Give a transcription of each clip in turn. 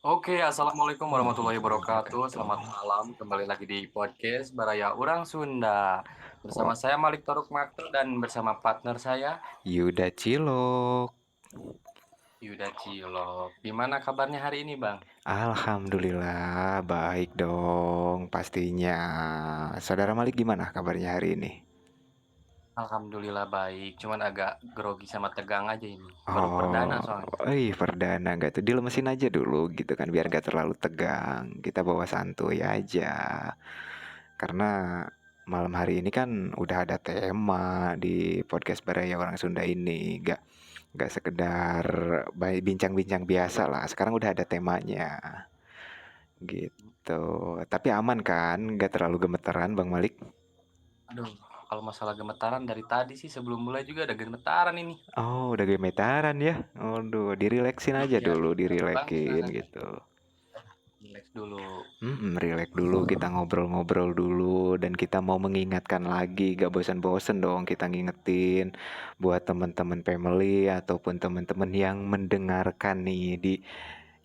Oke, assalamualaikum warahmatullahi wabarakatuh. Selamat malam, kembali lagi di podcast Baraya Urang Sunda. Bersama Oh, saya Malik Toruk Makto dan bersama partner saya Yuda Cilok. Yuda Cilok. Gimana kabarnya hari ini, Bang? Alhamdulillah baik dong pastinya. Saudara Malik gimana kabarnya hari ini? Alhamdulillah baik, cuman agak grogi sama tegang aja ini. Baru perdana Oh, soalnya. perdana nggak tuh dilemesin aja dulu gitu kan biar nggak terlalu tegang. Kita bawa santuy aja. Karena malam hari ini kan udah ada tema di podcast Baraya Orang Sunda ini. Nggak sekedar bincang-bincang biasa lah. Sekarang udah ada temanya. Gitu. Tapi aman kan? Nggak terlalu gemeteran, Bang Malik? Aduh, kalau masalah gemetaran dari tadi sih sebelum mulai juga ada gemetaran ini. Oh, udah gemetaran ya? Aduh, dirileksin aja Iya, dulu, banget. dirilekin gitu. Relax dulu. Rileks dulu, kita ngobrol-ngobrol dulu, dan kita mau mengingatkan lagi, gak bosan-bosan dong kita ngingetin buat teman-teman family ataupun teman-teman yang mendengarkan nih di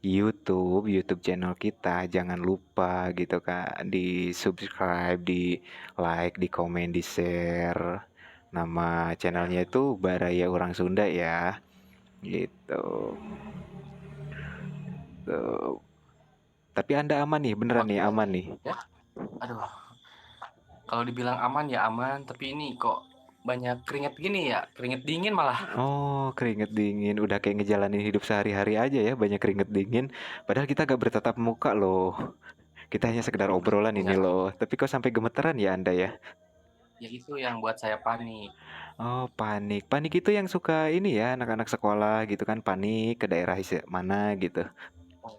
YouTube channel kita, jangan lupa gitu kan, di subscribe, di like, di komen, di share. Nama channelnya itu Baraya Orang Sunda ya, gitu. Tuh. Tapi Anda aman nih, beneran nih Oke, aman nih. ya. Aduh, kalau dibilang aman ya aman, tapi ini kok banyak keringet gini ya, keringet dingin malah. Oh, keringet dingin. Udah kayak ngejalanin hidup sehari-hari aja ya, banyak keringet dingin. Padahal kita gak bertatap muka loh. Kita hanya sekedar obrolan ini Enggak, loh. Tapi kok sampai gemeteran ya Anda ya? ya itu yang buat saya panik. Oh, panik. Panik itu yang suka ini ya, anak-anak sekolah gitu kan, panik ke daerah mana gitu. Oh,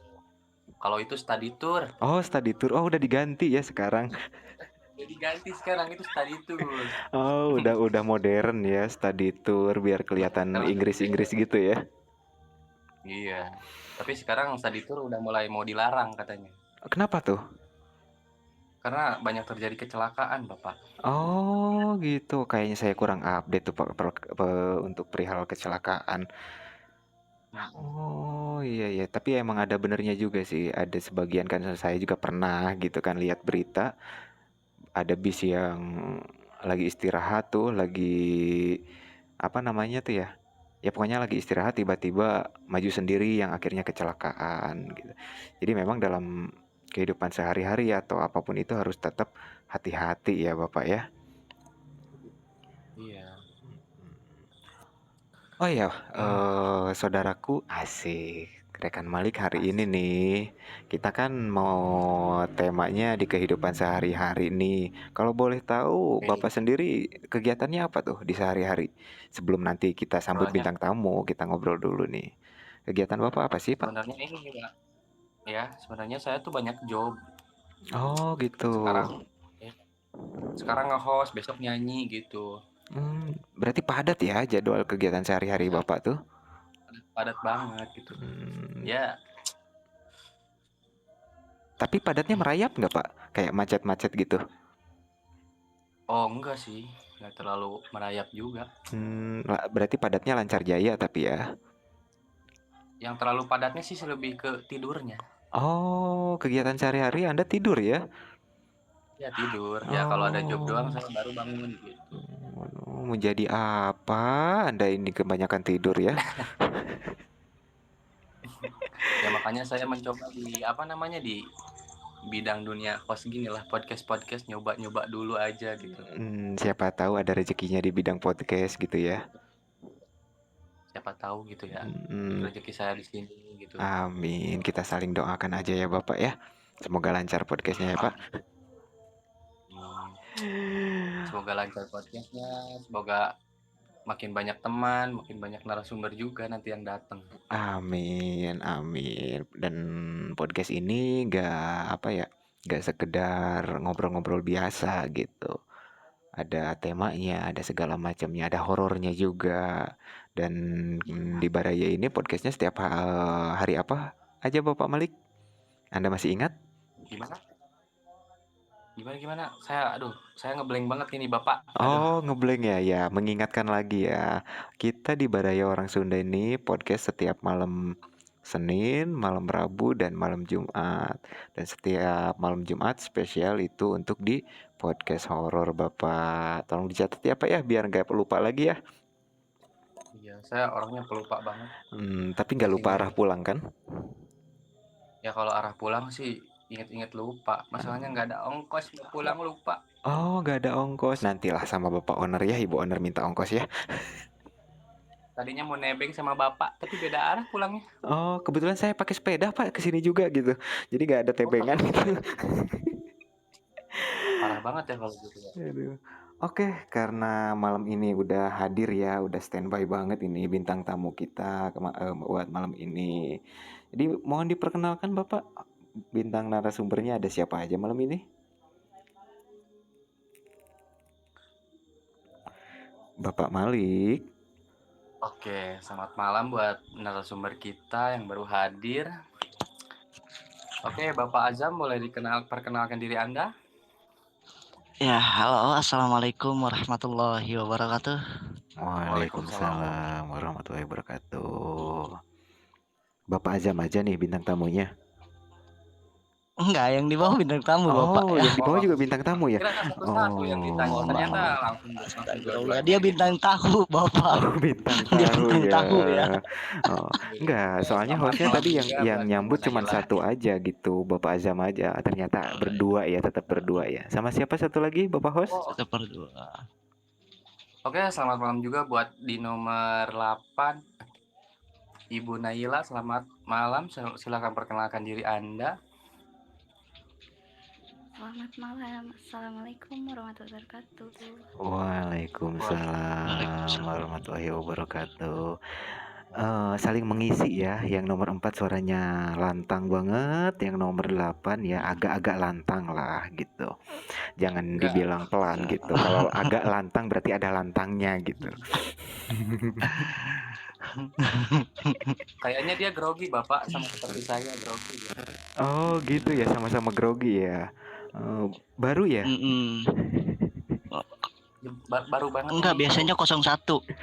kalau itu study tour, Oh, study tour. Oh, udah diganti ya sekarang. jadi ganti sekarang itu study tour. Oh, udah modern ya, study tour biar kelihatan Sekarang udah Inggris-Inggris modern. gitu ya. Iya, tapi sekarang study tour udah mulai mau dilarang katanya. Kenapa tuh? Karena banyak terjadi kecelakaan, Bapak. Oh, gitu. Kayaknya saya kurang update tuh Pak, untuk perihal kecelakaan. Hmm. Oh, iya iya, tapi emang ada benernya juga sih. Ada sebagian kan saya juga pernah gitu kan lihat berita, ada bis yang lagi istirahat tuh, lagi apa namanya tuh ya? Ya pokoknya lagi istirahat tiba-tiba maju sendiri yang akhirnya kecelakaan gitu. Jadi memang dalam kehidupan sehari-hari atau apapun itu harus tetap hati-hati ya Bapak ya. Iya. Oh ya, Ah, saudaraku asik. Rekan Malik hari ini nih, kita kan mau temanya di kehidupan sehari-hari nih. Kalau boleh tahu, oke. Bapak sendiri kegiatannya apa tuh di sehari-hari? Sebelum nanti kita sambut Sebenarnya, bintang tamu, kita ngobrol dulu nih. Kegiatan Bapak apa sih, Pak? sebenarnya ini Pak. Ya, sebenarnya saya tuh banyak job. Oh, gitu. Sekarang, ya, sekarang nge-host, besok nyanyi gitu. Berarti padat ya jadwal kegiatan sehari-hari Ya, Bapak tuh? padat banget gitu. Hmm, Ya, tapi padatnya merayap nggak, Pak? Kayak macet-macet gitu? oh enggak sih, nggak terlalu merayap juga. Berarti padatnya lancar jaya tapi ya. Yang terlalu padatnya sih lebih ke tidurnya. Oh, kegiatan sehari-hari Anda tidur ya? Ya tidur, ya kalau ada job doang Oh, saya baru bangun gitu. mau jadi apa? Anda ini kebanyakan tidur ya? Ya makanya saya mencoba di apa namanya di bidang dunia host gini lah, podcast-podcast nyoba-nyoba dulu aja gitu. Siapa tahu ada rezekinya di bidang podcast gitu ya. Siapa tahu gitu ya, Hmm, rezeki saya di sini gitu. amin. Kita saling doakan aja ya Bapak ya. Semoga lancar podcastnya ya Pak. Amin. Semoga lancar podcastnya, semoga makin banyak teman, makin banyak narasumber juga nanti yang datang. Amin, amin. Dan podcast ini gak apa ya, gak sekedar ngobrol-ngobrol biasa gitu. Ada temanya, ada segala macamnya, ada horornya juga. Dan di Baraya ini podcastnya setiap hari apa aja Bapak Malik? Anda masih ingat? Gimana? Gimana gimana? Saya ngeblank banget ini Bapak. Aduh. Oh, ngeblank ya, ya. Mengingatkan lagi ya. Kita di Baraya Orang Sunda ini podcast setiap malam Senin, malam Rabu, dan malam Jumat. Dan setiap malam Jumat spesial itu untuk di podcast horor Bapak. Tolong dicatat ya Pak ya, biar nggak lupa lagi ya. Iya, saya orangnya pelupa banget. Tapi nggak lupa Ingat arah pulang kan? ya kalau arah pulang sih inget-inget lupa. Masalahnya nggak ada ongkos mau pulang lupa. Oh, nggak ada ongkos. Nantilah sama Bapak owner ya, Ibu owner minta ongkos ya. Tadinya mau nebeng sama bapak, tapi beda arah pulangnya. Oh, kebetulan saya pakai sepeda Pak ke sini juga gitu. Jadi nggak ada Oh, tebengan pakai gitu. sepeda. Parah banget ya kalau gitu ya. Aduh. Oke, karena malam ini udah hadir ya, udah standby banget ini bintang tamu kita buat malam ini. Jadi mohon diperkenalkan Bapak, bintang narasumbernya ada siapa aja malam ini? Bapak Malik. Oke, selamat malam buat narasumber kita yang baru hadir. Oke, Bapak Azam boleh perkenalkan diri Anda? Ya, halo, assalamualaikum warahmatullahi wabarakatuh. Waalaikumsalam. Waalaikumsalam warahmatullahi wabarakatuh. Bapak Azam aja nih bintang tamunya. Enggak, yang di bawah bintang tamu Bapak Oh, ya. yang di bawah juga bintang tamu ya? Kira satu-satu yang ditanya, Oh, Mohon ternyata maaf. langsung Astagfirullah, dua-duanya dia gitu. bintang tahu Bapak. oh bintang Dia tahu bintang ya. tahu ya. Oh, enggak, soalnya Selamat hostnya malam tadi yang juga yang buat nyambut Ibu cuma Naila. satu aja gitu, Bapak Azam aja. Ternyata berdua ya, tetap berdua ya. Sama siapa satu lagi, Bapak host? Oh, Satu per dua. oke, selamat malam juga buat di nomor 8 Ibu Naila. Selamat malam, silakan perkenalkan diri Anda. Selamat malam. Assalamualaikum warahmatullahi wabarakatuh. Waalaikumsalam warahmatullahi wabarakatuh. Saling mengisi ya, yang nomor 4 suaranya lantang banget, yang nomor 8 ya agak-agak lantang lah gitu. Jangan Enggak, dibilang pelan gitu. Kalau agak lantang berarti ada lantangnya gitu. kayaknya dia grogi Bapak, sama seperti saya grogi dia. Oh gitu ya, sama-sama grogi ya. Baru ya? Mm-mm. Baru banget Enggak, ini. biasanya 01.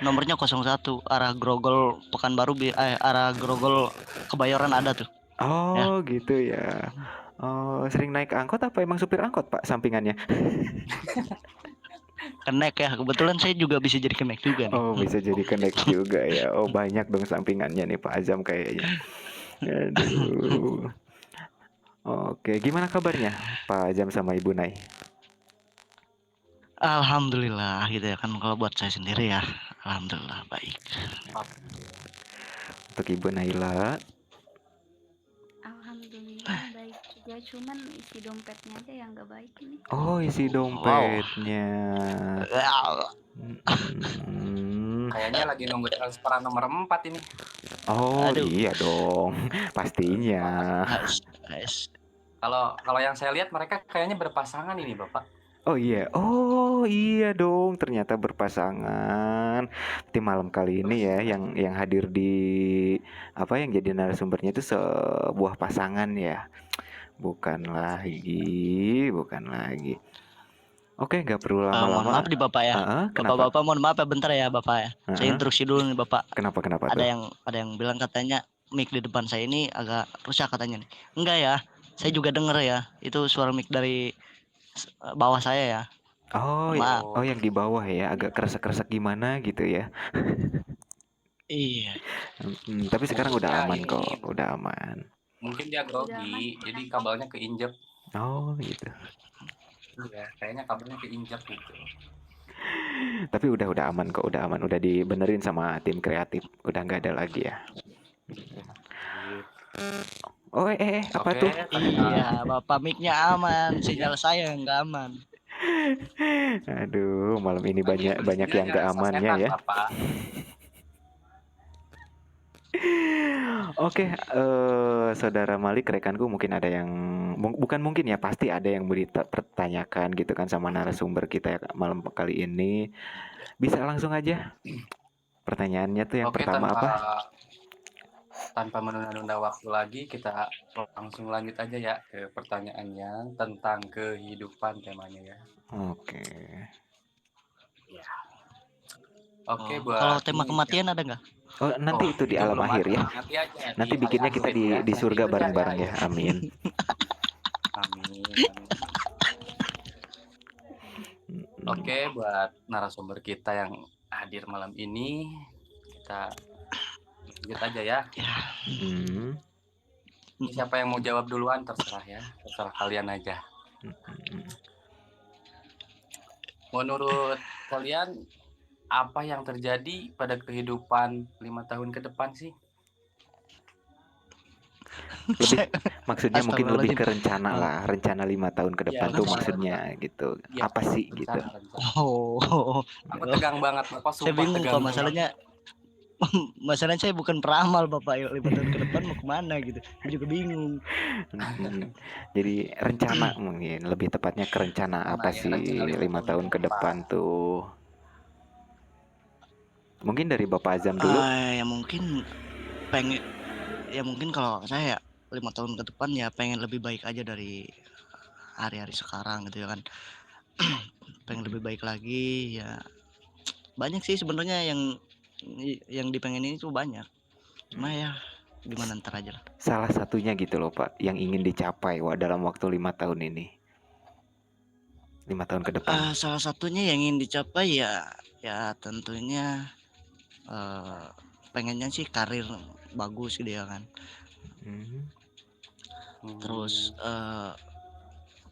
Nomornya 01. Arah Grogol Pekanbaru arah Grogol Kebayoran ada tuh. Oh gitu ya. Oh, sering naik angkot apa emang supir angkot Pak sampingannya? Kenek ya. Kebetulan saya juga bisa jadi kenek juga nih. Oh bisa jadi connect juga ya. Oh banyak dong sampingannya nih Pak Azam kayaknya. Aduh. Oke, gimana kabarnya Pak Azam sama Ibu Nai? Alhamdulillah gitu ya kan, kalau buat saya sendiri ya alhamdulillah baik. Untuk Ibu Naila? Alhamdulillah baik juga, cuman isi dompetnya aja yang nggak baik ini. Oh isi dompetnya. Kayaknya lagi nunggu transferan nomor 4 ini. Oh Aduh. iya dong, pastinya. Kalau yang saya lihat mereka kayaknya berpasangan ini Bapak. Oh iya dong, ternyata berpasangan. Berarti malam kali ini ya yang hadir di yang jadi narasumbernya itu sebuah pasangan ya. Bukan lagi. Oke, nggak perlu Mohon lama-lama. maaf nih Bapak ya. Kenapa? Bapak mohon maaf ya, bentar ya Bapak ya. Saya instruksi dulu nih Bapak. Kenapa Ada tuh? yang bilang katanya mic di depan saya ini agak rusak katanya nih. Enggak ya. Saya juga denger ya. Itu suara mic dari bawah saya ya. Oh, Maaf. oh yang di bawah ya, agak kresek-kresek gimana gitu ya. Iya. Tapi sekarang udah Ya, aman ini kok, udah aman. mungkin dia grogi, jadi kabelnya keinjek. Oh gitu. Iya, kayaknya kabelnya keinjek gitu. Tapi udah aman kok, udah aman, udah dibenerin sama tim kreatif, udah nggak ada lagi ya. Oh apa Oke, tuh? Iya, Bapak mic-nya aman, sinyal saya nggak aman. Aduh, malam ini Lagi banyak yang nggak amannya ya. Bapak. Oke, Saudara Malik, rekanku mungkin ada yang bukan mungkin ya, pasti ada yang mau dipertanyakan gitu kan sama narasumber kita ya malam kali ini. Bisa langsung aja. Pertanyaannya tuh yang Oke, pertama apa? Tanpa menunda-nunda waktu lagi, kita langsung lanjut aja ya ke pertanyaannya tentang kehidupan temanya ya. Oke. Ya. Oke Oh, kalau buat tema ini kematian ada nggak? Oh, nanti oh itu di itu alam belum akhir ada, ya. nanti aja Nanti di hari bikinnya kita akhir ya, di nanti surga itu di hari bareng-bareng ya. akhir. Amin. Amin, amin. Mm-mm. Oke, buat narasumber kita yang hadir malam ini, kita lanjut aja ya. Ya. Mm-mm. Ini siapa yang mau jawab duluan terserah ya, terserah kalian aja. Mm-mm. Menurut kalian apa yang terjadi pada kehidupan 5 tahun ke depan sih? Lebih maksudnya mungkin lebih Astagfirullahaladzim. ke rencana Eh, lah, rencana 5 tahun ke Iya, depan tuh maksudnya gitu. iya, Apa sih gitu? rencana. Oh, Aku tegang banget, Bapak, saya sumpah bingung tegang Pak, banget. masalahnya masalahnya saya bukan peramal Bapak, 5 tahun ke depan mau kemana gitu. Saya juga bingung. Mm-mm. Jadi rencana mungkin lebih tepatnya ke rencana Nah, apa ya, sih rencana 5 5 tahun ke tahun ke depan depan. tuh? Mungkin dari Bapak Azam dulu. Ya mungkin pengen, ya mungkin kalau saya 5 tahun ke depan ya pengen lebih baik aja dari hari-hari sekarang gitu ya kan. Pengen lebih baik lagi ya. Banyak sih sebenarnya yang dipengenin itu banyak. Cuma ya gimana ntar aja lah. Salah satunya gitu loh Pak, yang ingin dicapai dalam waktu 5 tahun ini. 5 tahun ke depan. Salah satunya yang ingin dicapai ya tentunya pengennya sih karir bagus gitu ya kan. Hmm. Terus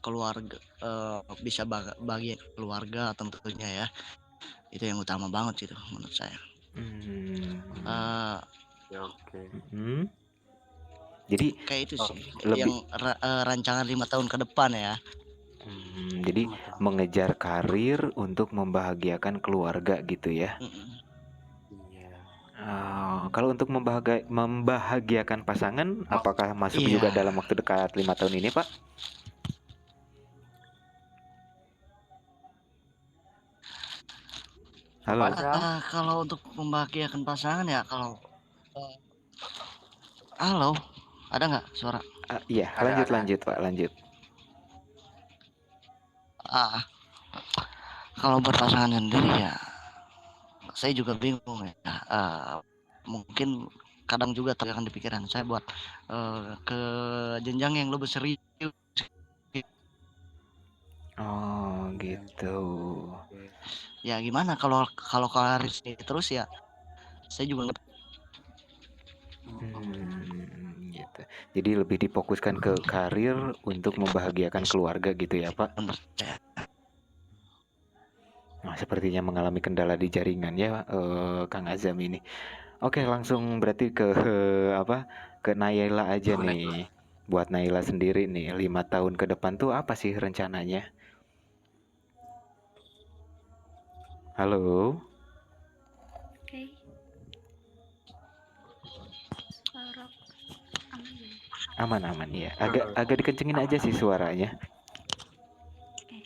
keluarga, bisa bagi keluarga tentunya ya. Itu yang utama banget gitu menurut saya. Oke. Jadi Kayak itu sih lebih yang rancangan 5 tahun ke depan ya. jadi mengejar karir untuk membahagiakan keluarga gitu ya. Iya. Kalau untuk membahagiakan pasangan, apakah masuk Iya. juga dalam waktu dekat 5 tahun ini, Pak? Halo. Kalau untuk membahagiakan pasangan ya kalau halo, ada nggak suara? Iya, Ada. lanjut Pak, lanjut. Kalau berpasangan sendiri ya, saya juga bingung ya. Mungkin kadang juga terkadang di pikiran saya buat ke jenjang yang lebih serius. Oh gitu. Ya gimana kalau karir terus ya, saya juga Gitu. Jadi lebih difokuskan ke karir untuk membahagiakan keluarga gitu ya Pak? Nah, sepertinya mengalami kendala di jaringan ya Kang Azam ini. Oke, langsung berarti ke ke Naila aja nih. Buat Naila sendiri nih, 5 tahun ke depan tuh apa sih rencananya? Halo? Oke. Suara aman ya? Aman ya. Agak dikencengin aja sih suaranya. Oke.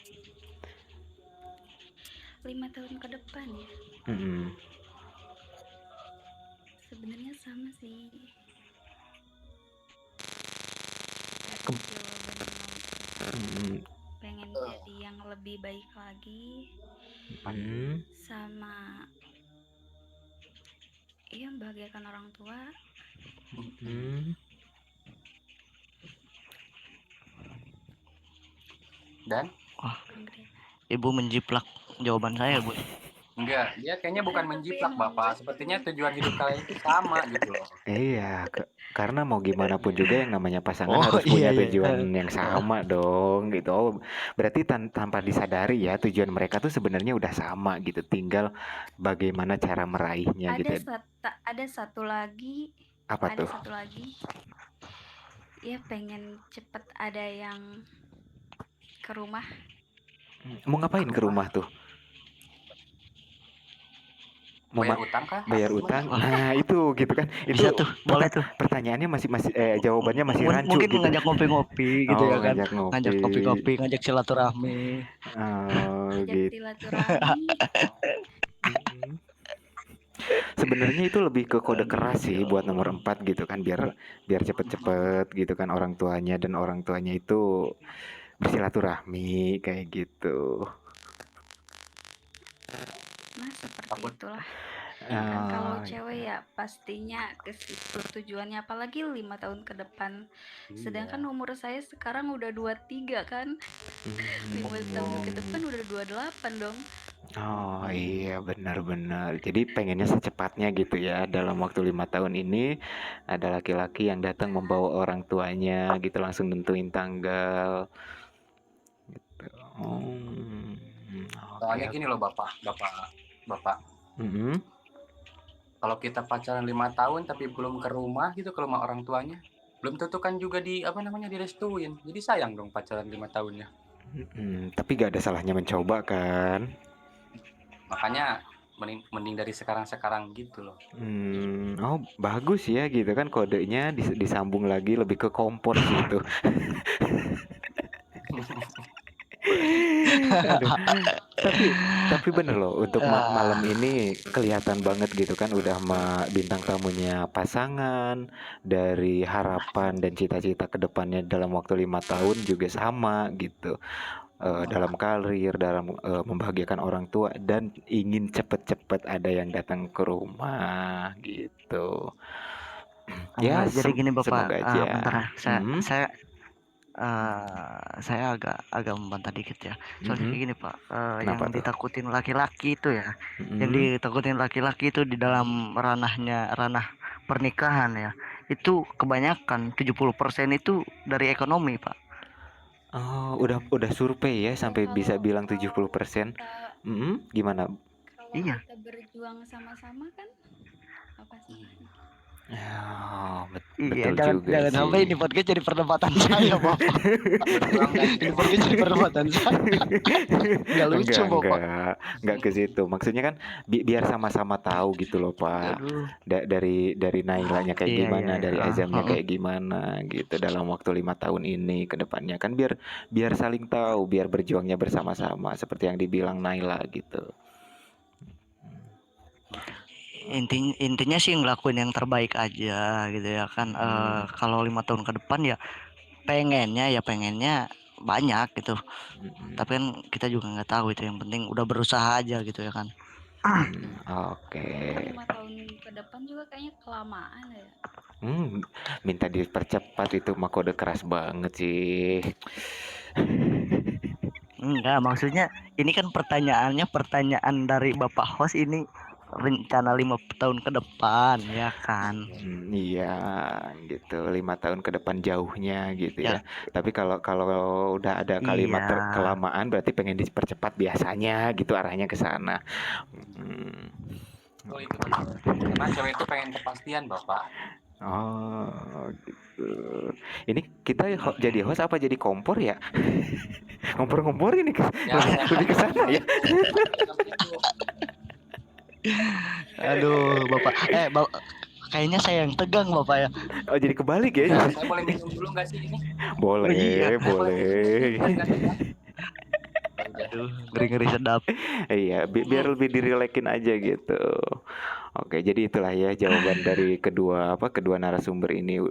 5 tahun ke depan ya. Sebenarnya sama sih. Pengen jadi yang lebih baik lagi. Sama iya membahagiakan orang tua. Dan Ibu menjiplak jawaban saya, Bu. enggak, dia kayaknya bukan menjiplak Bapak. Sepertinya tujuan hidup kalian itu sama gitu loh. Iya, karena mau gimana pun juga yang namanya pasangan Oh, harus punya iya. tujuan yang sama dong gitu. Oh, berarti tanpa disadari ya tujuan mereka tuh sebenarnya udah sama gitu. Tinggal bagaimana cara meraihnya gitu. Ada satu lagi. Apa tuh? Ada satu lagi. Ya pengen cepet ada yang ke rumah. Mau ngapain ke rumah tuh? Bayar utang kah? Bayar utang. Nah, itu gitu kan. Bisa Itu tuh, boleh tuh. Pertanyaannya masih jawabannya masih rancu Mungkin gitu. ngajak ngopi-ngopi gitu ya kan. Ngajak ngopi-ngopi, ngajak silaturahmi. Ngajak silaturahmi. Sebenarnya itu lebih ke kode keras sih buat nomor 4 gitu kan, biar cepet-cepet gitu kan orang tuanya itu bersilaturahmi kayak gitu. gimana seperti Takut. itulah. Kan kalau Ah, cewek ya pastinya ke situ tujuannya, apalagi 5 tahun ke depan. Sedangkan Iya. umur saya sekarang udah 23 kan. 5 tahun ke depan udah 28 dong. Oh iya, benar-benar. Jadi pengennya secepatnya gitu ya, dalam waktu 5 tahun ini ada laki-laki yang datang membawa orang tuanya gitu, langsung nentuin tanggal gitu. Soalnya Oke. gini loh Bapak. Mhm. Kalau kita pacaran 5 tahun tapi belum ke rumah gitu, ke rumah orang tuanya, belum tentu kan juga direstuin. Jadi sayang dong pacaran 5 tahunnya. Tapi gak ada salahnya mencoba kan? Makanya mending dari sekarang-sekarang gitu loh. Oh bagus ya gitu kan, kodenya disambung lagi lebih ke kompor sih itu. Aduh, tapi bener loh, untuk malam ini kelihatan banget gitu kan, udah bintang tamunya pasangan, dari harapan dan cita-cita kedepannya dalam waktu 5 tahun juga sama gitu. Dalam karir, dalam membahagiakan orang tua, dan ingin cepet-cepet ada yang datang ke rumah gitu. Ya Jadi gini semoga Bapak, bentar aja. ya. Saya agak membantah dikit ya. Soalnya kayak gini Pak, yang Kenapa tuh? ditakutin laki-laki itu ya, yang Mm-mm. ditakutin laki-laki itu di dalam ranah pernikahan ya, itu kebanyakan 70% itu dari ekonomi Pak. Oh, udah survei ya Ya sampai bisa kalau bilang kalau 70%. kita Gimana? kalau Iya. kita berjuang sama-sama kan apa salahnya? Oh, Iya, betul jangan juga jangan sampai sih. ini podcast jadi perdebatan saya, Bapak. Berjuang dan Ini podcast jadi perdebatan saya. Nggak lucu, Enggak, Bapak. enggak ke situ. Maksudnya kan biar sama-sama tahu gitu loh, Pak. Aduh. Dari Nailanya kayak Iya, iya, gimana, iya. dari Azamnya Heeh. kayak gimana gitu dalam waktu 5 tahun ini ke depannya kan, biar biar saling tahu, biar berjuangnya bersama-sama seperti yang dibilang Naila gitu. Intinya sih ngelakuin yang terbaik aja gitu ya kan. Kalau 5 tahun ke depan ya pengennya banyak gitu. Tapi kan kita juga nggak tahu itu. Yang penting udah berusaha aja gitu ya kan. Oke. Tapi 5 tahun ke depan juga kayaknya kelamaan ya. Minta dipercepat itu mah kode keras banget sih. Enggak, maksudnya ini kan pertanyaan dari Bapak host ini rencana 5 tahun ke depan ya kan. Iya gitu, 5 tahun ke depan jauhnya gitu Ya ya. Tapi kalau kalau udah ada kalimat iya. kelamaan berarti pengen dipercepat biasanya gitu, arahnya ke sana. Hmm. Oh itu benar. Karena cewek itu pengen kepastian Bapak. Oh gitu. Ini kita jadi host apa jadi kompor ya? Kompor-kompor ini Ya, lebih ke sana ya. Aduh, Bapak. Kayaknya saya yang tegang, Bapak ya. Oh jadi kebalik ya? Ya, saya boleh minum dulu nggak sih ini? Boleh, Iya. boleh. Aduh, ngeri-ngeri sedap. Iya, biar lebih direlekin aja gitu. Oke, jadi itulah ya jawaban dari kedua narasumber ini.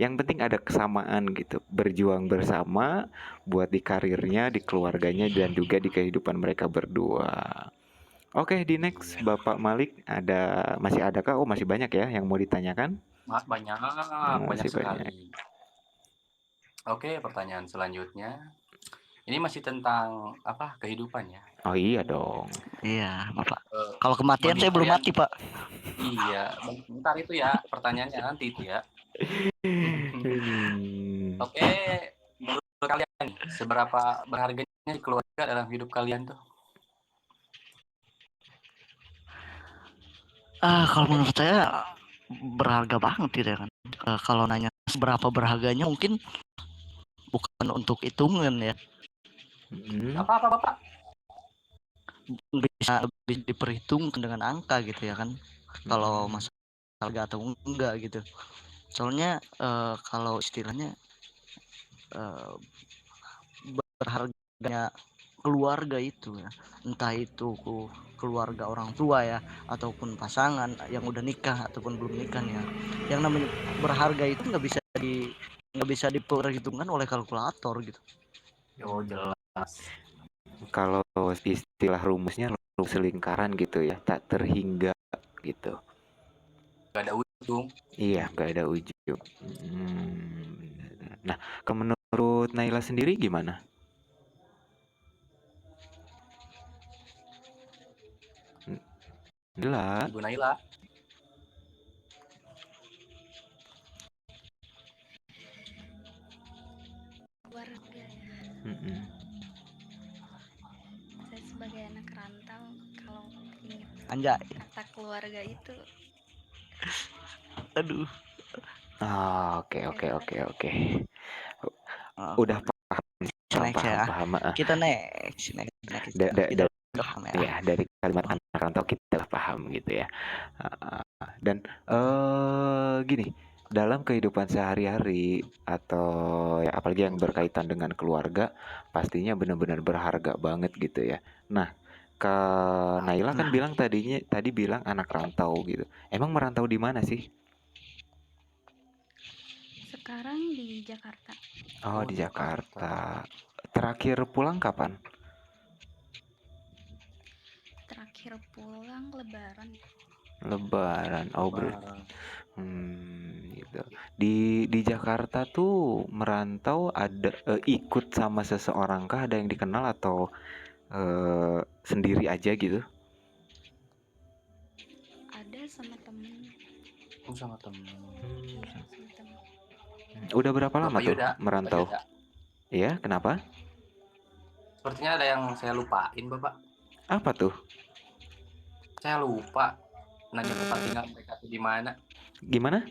Yang penting ada kesamaan gitu, berjuang bersama buat di karirnya, di keluarganya, dan juga di kehidupan mereka berdua. Oke, di next Bapak Malik masih adakah? Oh, masih banyak ya yang mau ditanyakan? Banyak Masih banyak. sekali. Oke, pertanyaan selanjutnya. Ini masih tentang kehidupan ya. Oh iya dong. Iya, Bapak. Kalau kematian Bagi saya belum kalian- mati, Pak. Iya, bentar itu ya pertanyaannya nanti itu ya. Oke, menurut kalian nih, seberapa berharganya keluarga dalam hidup kalian tuh? Kalau menurut saya berharga banget gitu ya kan. Kalau nanya seberapa berharganya mungkin bukan untuk hitungan ya. Apa Bapak? Bisa diperhitungkan dengan angka gitu ya kan. Kalau masalah harga atau enggak gitu. Soalnya kalau istilahnya berharganya keluarga itu ya, entah itu keluarga orang tua ya ataupun pasangan yang udah nikah ataupun belum nikah ya, yang namanya berharga itu nggak bisa diperhitungkan oleh kalkulator gitu. Oh jelas. Kalau istilah rumusnya selingkaran gitu ya, tak terhingga gitu. Gak ada ujung. Iya, nggak ada ujung. Nah, kalau menurut Naila sendiri gimana? Naila, Ibu Naila. Keluarga ya. mm-mm. Saya sebagai anak rantau, kalau ingat Anjay. kata keluarga itu Aduh. Oke. Oke. Udah Next ya. paham. Kita next. Da- da- Kita da- udah paham ya. Ya, dari kalimat anak rantau kita udah paham gitu ya. Dan gini, dalam kehidupan sehari-hari atau ya apalagi yang berkaitan dengan keluarga, pastinya benar-benar berharga banget gitu ya. Nah, ke Naila kan bilang tadi bilang anak rantau gitu. Emang merantau di mana sih? sekarang di Jakarta. Oh, di Jakarta. Terakhir pulang kapan? Terakhir pulang Lebaran. Lebaran. Oh, Lebaran. gitu. Di Jakarta tuh merantau ada ikut sama seseorang kah? Ada yang dikenal atau sendiri aja gitu? Ada sama temen. Sama temen. Iya, sama temen. Udah berapa lama Bapak tuh Yuda, merantau? Bapak Yuda. Iya, kenapa? Sepertinya ada yang saya lupain, Bapak. Apa tuh? Saya lupa nanya tempat tinggal mereka tuh di mana. Gimana?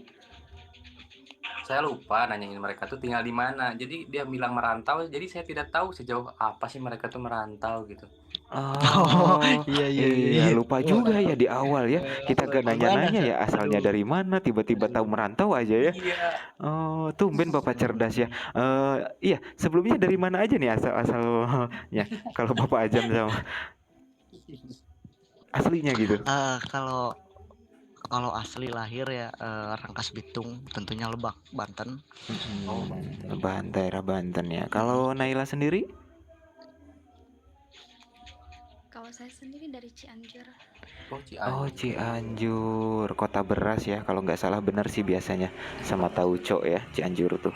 Saya lupa nanyain mereka tuh tinggal di mana. Jadi dia bilang merantau, jadi saya tidak tahu sejauh apa sih mereka tuh merantau gitu. Oh, iya. lupa juga ya di awal ya. Kita gak nanya-nanya ya asalnya dari mana, tiba-tiba tahu merantau aja ya. Iya. Oh, tumben Bapak cerdas ya. Iya, sebelumnya dari mana aja nih asal-asalnya? Kalau Bapak Ajam sama aslinya gitu. Kalau asli lahir ya Rangkas Bitung, tentunya Lebak, Banten. Daerah Banten ya. Kalau Naila sendiri? Kalau saya sendiri dari Cianjur. Oh, Cianjur, kota beras ya. Kalau nggak salah benar sih biasanya sama tauco ya, Cianjur tuh.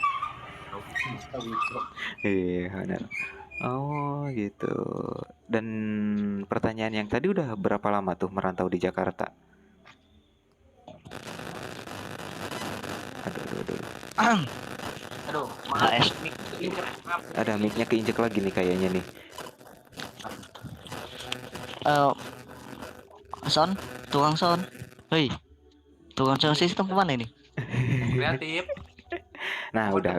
Iya, benar. Oh, gitu. Dan pertanyaan yang tadi udah berapa lama tuh merantau di Jakarta? Aduh, maaf. Ada mic-nya keinjek lagi nih kayaknya nih. Son, tukang son. Hei, tukang son sistem kemana ini? Kreatif. Nah, udah.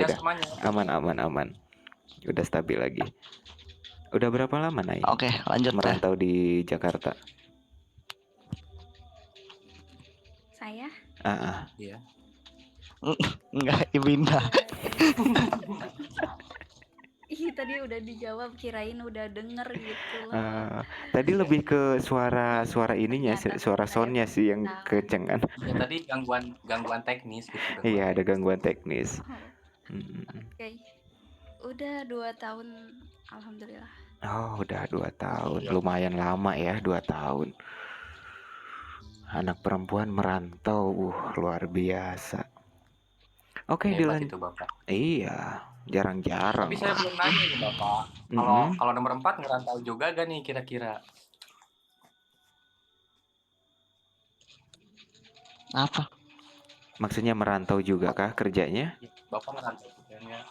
Aman. Udah stabil lagi. Udah berapa lama, Nay? Oke, lanjut merantau di Jakarta? Saya? Iya. Enggak, Ibinda. Ih, tadi udah dijawab, kirain udah denger gitu loh. Tadi lebih ke suara ininya, suara soundnya sih yang kecengan. Ya, tadi gangguan teknis gitu. Iya, ada gangguan teknis. Oke. Udah 2 tahun, alhamdulillah. Oh, udah 2 tahun. Lumayan lama ya, 2 tahun. Anak perempuan merantau, luar biasa. Oke, Hebat itu, Bapak. Iya, jarang-jarang. Tapi saya belum nanya nih, Bapak. Kalau nomor 4 ngerantau juga gak nih kira-kira? Apa? Maksudnya merantau juga kah kerjanya? Bapak merantau kerjanya.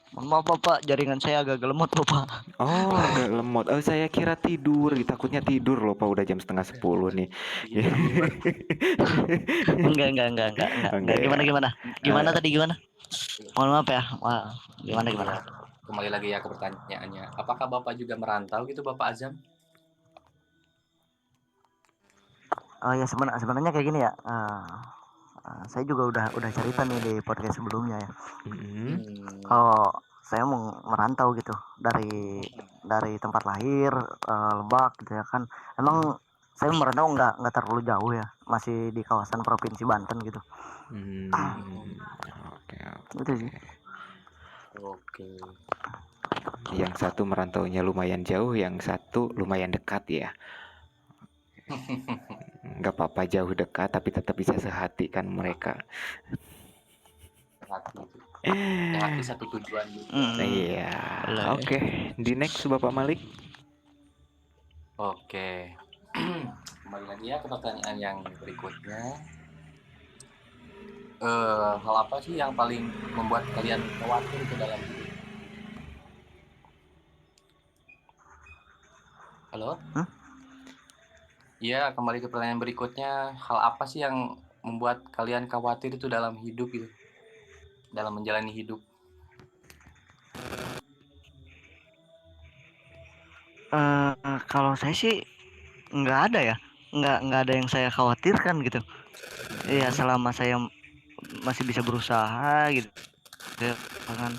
Maaf Bapak, jaringan saya agak lemot Bapak. Oh, agak lemot. Oh, saya kira tidur. Takutnya tidur loh, Pak. Udah jam 9:30 nih. Enggak. Gimana tadi gimana? Mohon maaf ya. Wah, gimana? Kembali lagi ya ke pertanyaannya. Apakah Bapak juga merantau gitu, Bapak Azam? Oh ya, sebenarnya kayak gini ya. Saya juga udah cerita nih di podcast sebelumnya ya. Kalau saya mau merantau gitu dari tempat lahir Lebak gitu ya kan. Emang saya merantau nggak terlalu jauh ya, masih di kawasan provinsi Banten gitu. Oke. Itu sih. Oke. Yang satu merantaunya lumayan jauh, yang satu lumayan dekat ya. Nggak apa-apa jauh dekat, tapi tetap bisa sehati kan mereka. Hati itu. Ya, hati satu tujuan juga. Iya, Boleh. oke. Di next Bapak Malik. Oke. Kembali lagi ya ke pertanyaan yang berikutnya. Hal apa sih yang paling membuat kalian khawatir itu dalam hidup? Halo? Hah? Iya, kembali ke pertanyaan berikutnya. Hal apa sih yang membuat kalian khawatir itu dalam hidup gitu? Dalam menjalani hidup. Kalau saya sih nggak ada ya, nggak ada yang saya khawatirkan gitu. Iya, selama saya masih bisa berusaha gitu ya kan.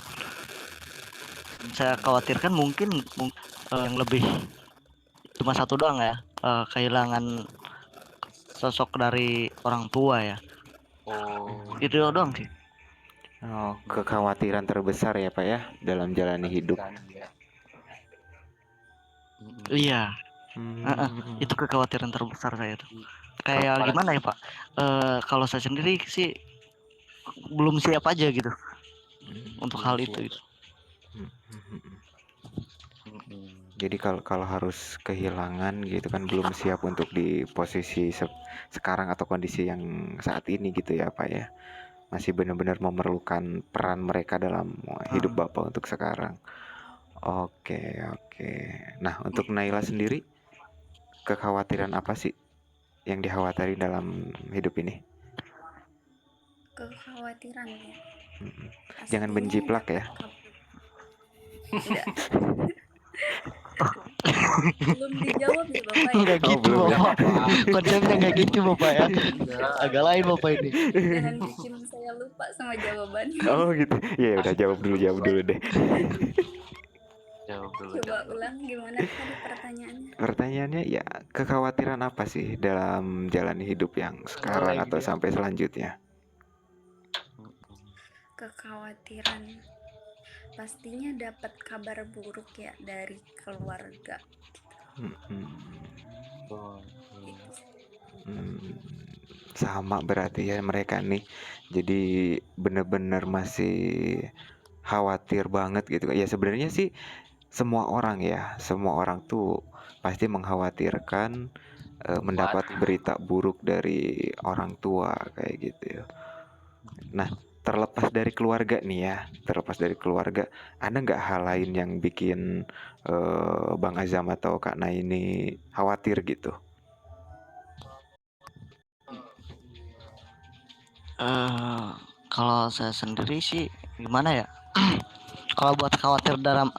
Saya khawatirkan mungkin yang lebih cuma satu doang ya, kehilangan sosok dari orang tua ya. Oh, Itu doang sih. Oh, kekhawatiran terbesar ya Pak ya dalam jalani hidup. kan ya. Iya, Hmm. itu kekhawatiran terbesar saya tuh. Kalau Kayak gimana ya Pak? Kalau saya sendiri sih belum siap aja gitu untuk hal itu. Jadi kalau harus kehilangan gitu kan belum siap untuk di posisi sekarang atau kondisi yang saat ini gitu ya Pak ya. Masih benar-benar memerlukan peran mereka dalam hidup Bapak untuk sekarang. Oke, oke. Nah, untuk Naila sendiri kekhawatiran apa sih yang dikhawatiri dalam hidup ini? Kekhawatiran ya. Jangan Pastinya menjiplak dapat ya. Enggak. Belum dijawab ya Bapak ya. Enggak Oh, gitu belum ya. Bapak. Konsepnya enggak gitu Bapak ya. Agak lain Bapak ini. Jangan bikin saya lupa sama jawabannya. Oh gitu. Ya udah jawab dulu deh. Jawab dulu. Coba ulang gimana tadi pertanyaannya? Pertanyaannya ya kekhawatiran apa sih dalam jalani hidup yang sekarang atau sampai selanjutnya? Kekhawatiran pastinya dapat kabar buruk ya dari keluarga. Sama berarti ya mereka nih. Jadi bener-bener masih khawatir banget gitu. Ya sebenarnya sih semua orang tuh pasti mengkhawatirkan mendapat berita buruk dari orang tua kayak gitu ya. Nah, terlepas dari keluarga nih ya, ada nggak hal lain yang bikin Bang Azam atau Kak Nay ini khawatir gitu? Kalau saya sendiri sih gimana ya? Kalau buat khawatir dalam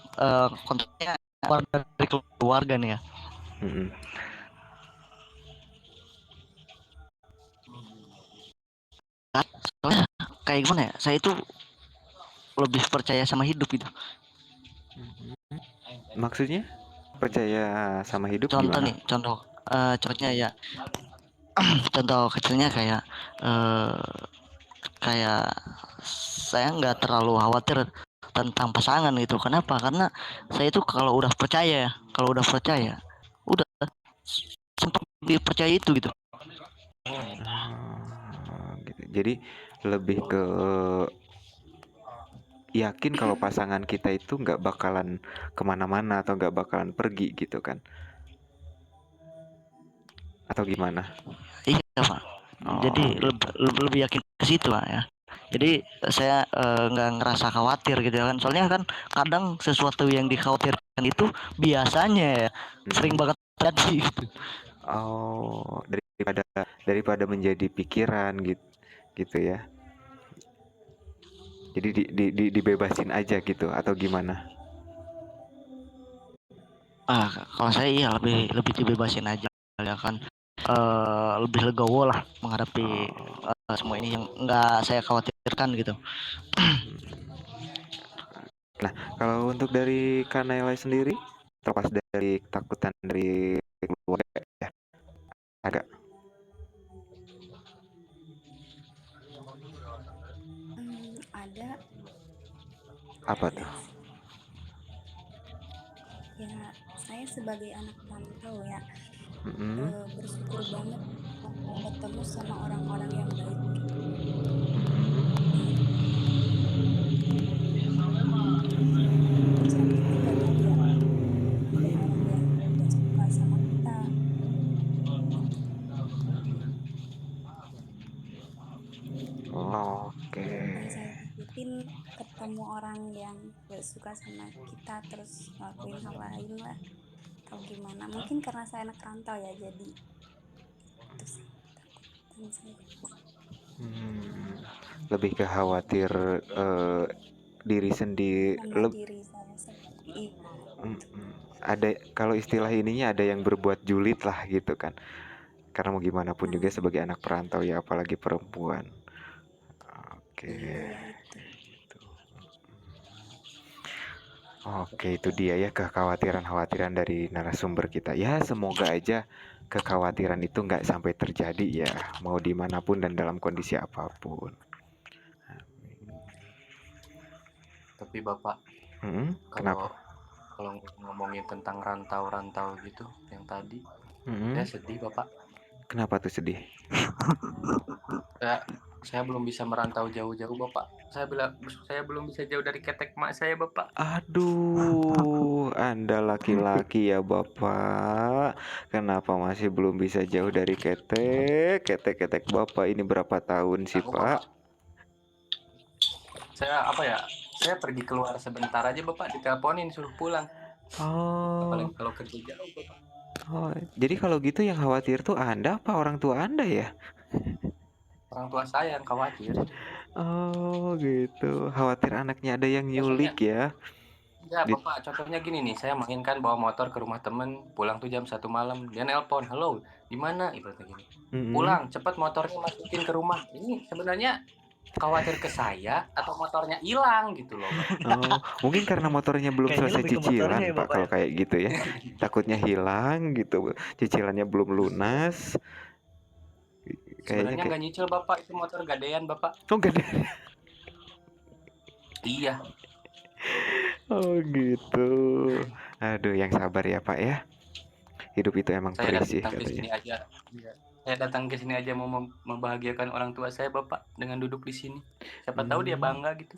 konteksnya dari keluarga nih ya. Soalnya kayak gimana ya? Saya itu lebih percaya sama hidup gitu. Maksudnya percaya sama hidup Contoh gimana? nih, contohnya ya. Contoh kecilnya kayak saya nggak terlalu khawatir tentang pasangan gitu. Kenapa? Karena saya itu kalau udah percaya, udah sempat dipercaya itu gitu. Gitu. Jadi lebih ke yakin kalau pasangan kita itu nggak bakalan kemana-mana atau nggak bakalan pergi gitu kan? Atau gimana? Iya Pak. Jadi lebih yakin ke situ Pak ya. Jadi saya nggak ngerasa khawatir gitu kan. Soalnya kan kadang sesuatu yang dikhawatirkan itu biasanya ya sering banget terjadi gitu. Oh, daripada menjadi pikiran gitu ya. Jadi dibebasin aja gitu atau gimana? Kalau saya iya lebih dibebasin aja ya kan. Lebih legowo lah menghadapi semua ini yang nggak saya khawatirkan gitu. Nah, kalau untuk dari Kak Naila sendiri, terlepas dari ketakutan dari keluarga ya, agak Ada. apa tuh? saya sebagai anak rantau ya, Mm-mm. bersyukur banget ketemu sama orang-orang yang baik gitu. Terus habis itu nggak tahu ya, ada orang yang nggak suka sama kita. Oke. Yang saya takutin ketemu orang yang nggak suka sama kita terus ngelakuin hal lain lah, atau gimana. Mungkin karena saya anak rantau ya, jadi itu sih takutan saya. Lebih ke khawatir diri sendiri. Sama diri saya seperti itu. Ada kalau istilah ininya ada yang berbuat julid lah gitu kan. Karena mau gimana pun juga sebagai anak perantau ya, apalagi perempuan. Oke. Iya itu. Oke, itu dia ya kekhawatiran-khawatiran dari narasumber kita. Ya, semoga aja kekhawatiran itu nggak sampai terjadi ya, mau dimanapun dan dalam kondisi apapun. Tapi Bapak, Kenapa? kalau ngomongin tentang rantau-rantau gitu yang tadi, saya sedih Bapak. Kenapa tuh sedih? Saya belum bisa merantau jauh-jauh Bapak. Saya belum bisa jauh dari ketek mak saya Bapak. Aduh, Anda laki-laki ya Bapak. Kenapa masih belum bisa jauh dari ketek Bapak ini berapa tahun sih Pak? Saya pergi keluar sebentar aja Bapak, diteleponin suruh pulang. Apalagi kalau kerja jauh Bapak. Jadi kalau gitu yang khawatir tuh Anda apa orang tua Anda ya? Orang tua saya yang khawatir. Oh gitu, khawatir anaknya ada yang nyulik ya? Ya Bapak, contohnya gini nih, saya main kan bawa motor ke rumah temen, pulang tuh jam 1 malam, dia nelpon, halo, di mana? Ibaratnya gini, pulang, cepet motornya masukin ke rumah. Ini sebenarnya khawatir ke saya atau motornya hilang gitu loh. Mungkin karena motornya belum selesai cicilan Pak, kalau kayak gitu ya. Takutnya hilang gitu, cicilannya belum lunas. Sebenarnya nggak nyicil Bapak, itu motor gadean Bapak. Oh gadean. Iya. Oh gitu. Aduh, yang sabar ya Pak ya. Hidup itu emang berisih katanya. Saya datang ke sini aja mau membahagiakan orang tua saya Bapak dengan duduk di sini. Siapa tahu dia bangga gitu.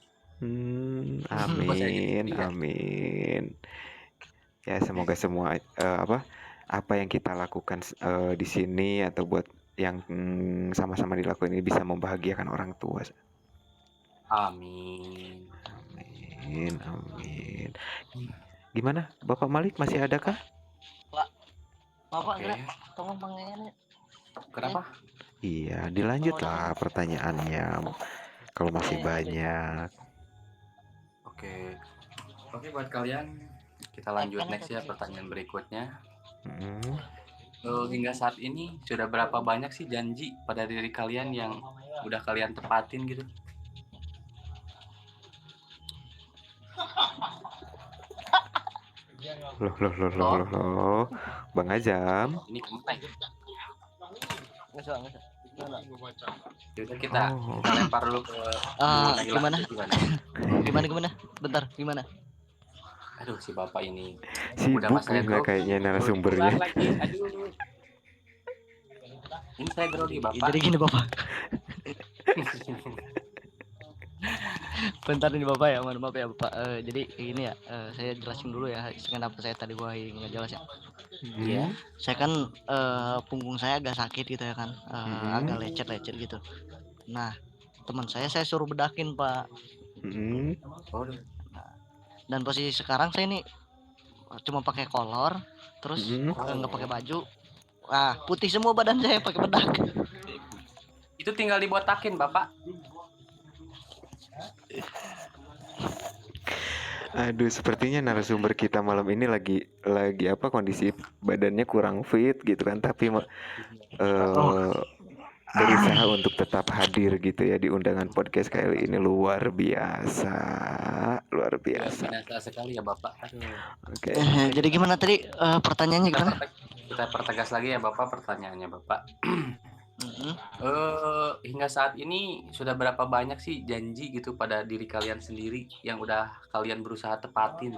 Amin, amin. Ya semoga semua apa yang kita lakukan di sini atau buat yang sama-sama dilakukan ini bisa membahagiakan orang tua. Amin. Amin, amin. Gimana, Bapak Malik masih ada kah? Bapak enggak, tolong pertanyaannya. Kenapa? Iya, dilanjutlah pertanyaannya. Kalau masih banyak. Oke, buat kalian kita lanjut next ya, pertanyaan berikutnya. Hingga saat ini sudah berapa banyak sih janji pada diri kalian yang udah kalian tepatin gitu? Loh. Bang Azam. Ini kemana ya? Yaudah kita lempar dulu ke gimana? Bentar, gimana? Aduh, si Bapak ini sibuk nggak kayaknya narasumbernya. Aduh. Ini saya grogi Bapak. Jadi gini Bapak. Bentar nih Bapak ya, mohon maaf ya Bapak. Jadi ini ya, saya jelasin dulu ya kenapa saya tadi gua nggak jelas ya. Iya. Saya kan punggung saya agak sakit gitu ya kan, agak lecet gitu. Nah, teman saya suruh bedakin Pak. Dan posisi sekarang saya ini cuma pakai kolor, terus nggak pakai baju. Putih semua badan saya pakai bedak. Itu tinggal dibotakin Bapak. Aduh, sepertinya narasumber kita malam ini lagi kondisi badannya kurang fit gitu kan, tapi berusaha untuk tetap hadir gitu ya di undangan podcast kali ini. Luar biasa sekali ya Bapak. Oke. Jadi gimana tadi pertanyaannya gimana? Kita pertegas lagi ya Bapak pertanyaannya Bapak. Hingga saat ini sudah berapa banyak sih janji gitu pada diri kalian sendiri yang udah kalian berusaha tepatin?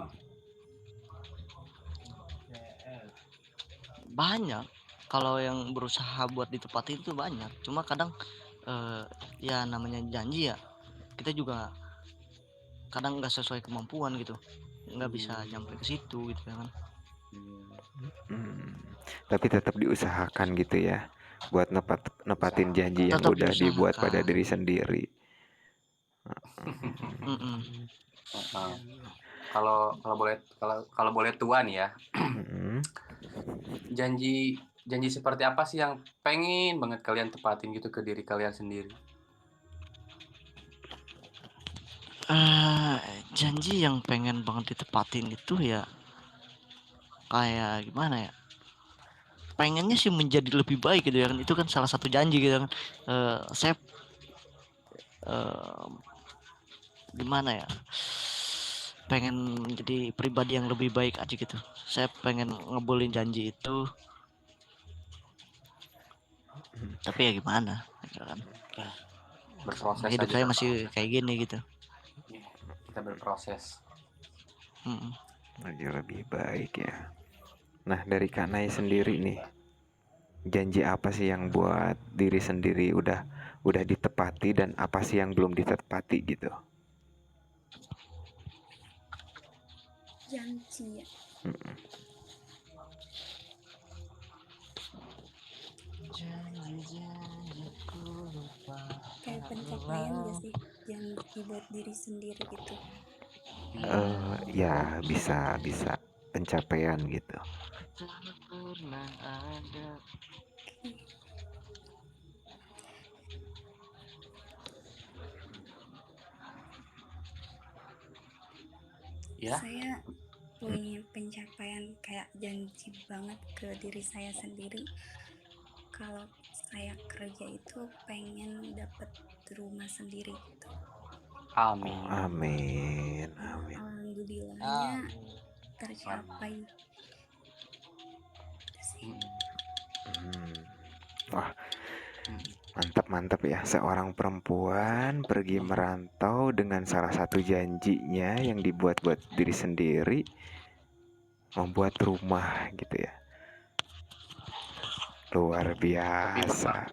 banyak. Kalau yang berusaha buat ditepati itu banyak. Cuma kadang ya namanya janji ya, kita juga kadang nggak sesuai kemampuan gitu, nggak bisa nyampe ke situ gitu ya kan. Tapi tetap diusahakan gitu ya, buat nepatin janji yang Tetap udah dibuat pada diusahakan. diri sendiri. Mm-mm. Kalau boleh tuan ya, Mm-mm. janji seperti apa sih yang pengen banget kalian tepatin gitu ke diri kalian sendiri? Janji yang pengen banget ditepatin itu ya kayak gimana ya, pengennya sih menjadi lebih baik gitu ya kan, itu kan salah satu janji gitu kan. Saya gimana ya, pengen menjadi pribadi yang lebih baik aja gitu. Saya pengen ngebulin janji itu, tapi ya gimana gitu kan, Berproses hidup aja, saya masih berproses. kayak gini gitu. Kita berproses. Jadi lebih baik ya. Nah, dari Kak Nai sendiri nih, janji apa sih yang buat diri sendiri udah ditepati dan apa sih yang belum ditepati gitu? Janji ya. Kayak pencapaian gak sih janji buat diri sendiri gitu. Ya bisa pencapaian gitu. Ya. Saya punya pencapaian kayak janji banget ke diri saya sendiri. Kalau saya kerja itu pengen dapat rumah sendiri gitu. Amin. Amin. Alhamdulillahnya tercapai. Wah, mantap ya, seorang perempuan pergi merantau dengan salah satu janjinya yang dibuat buat diri sendiri, membuat rumah gitu ya. Luar biasa.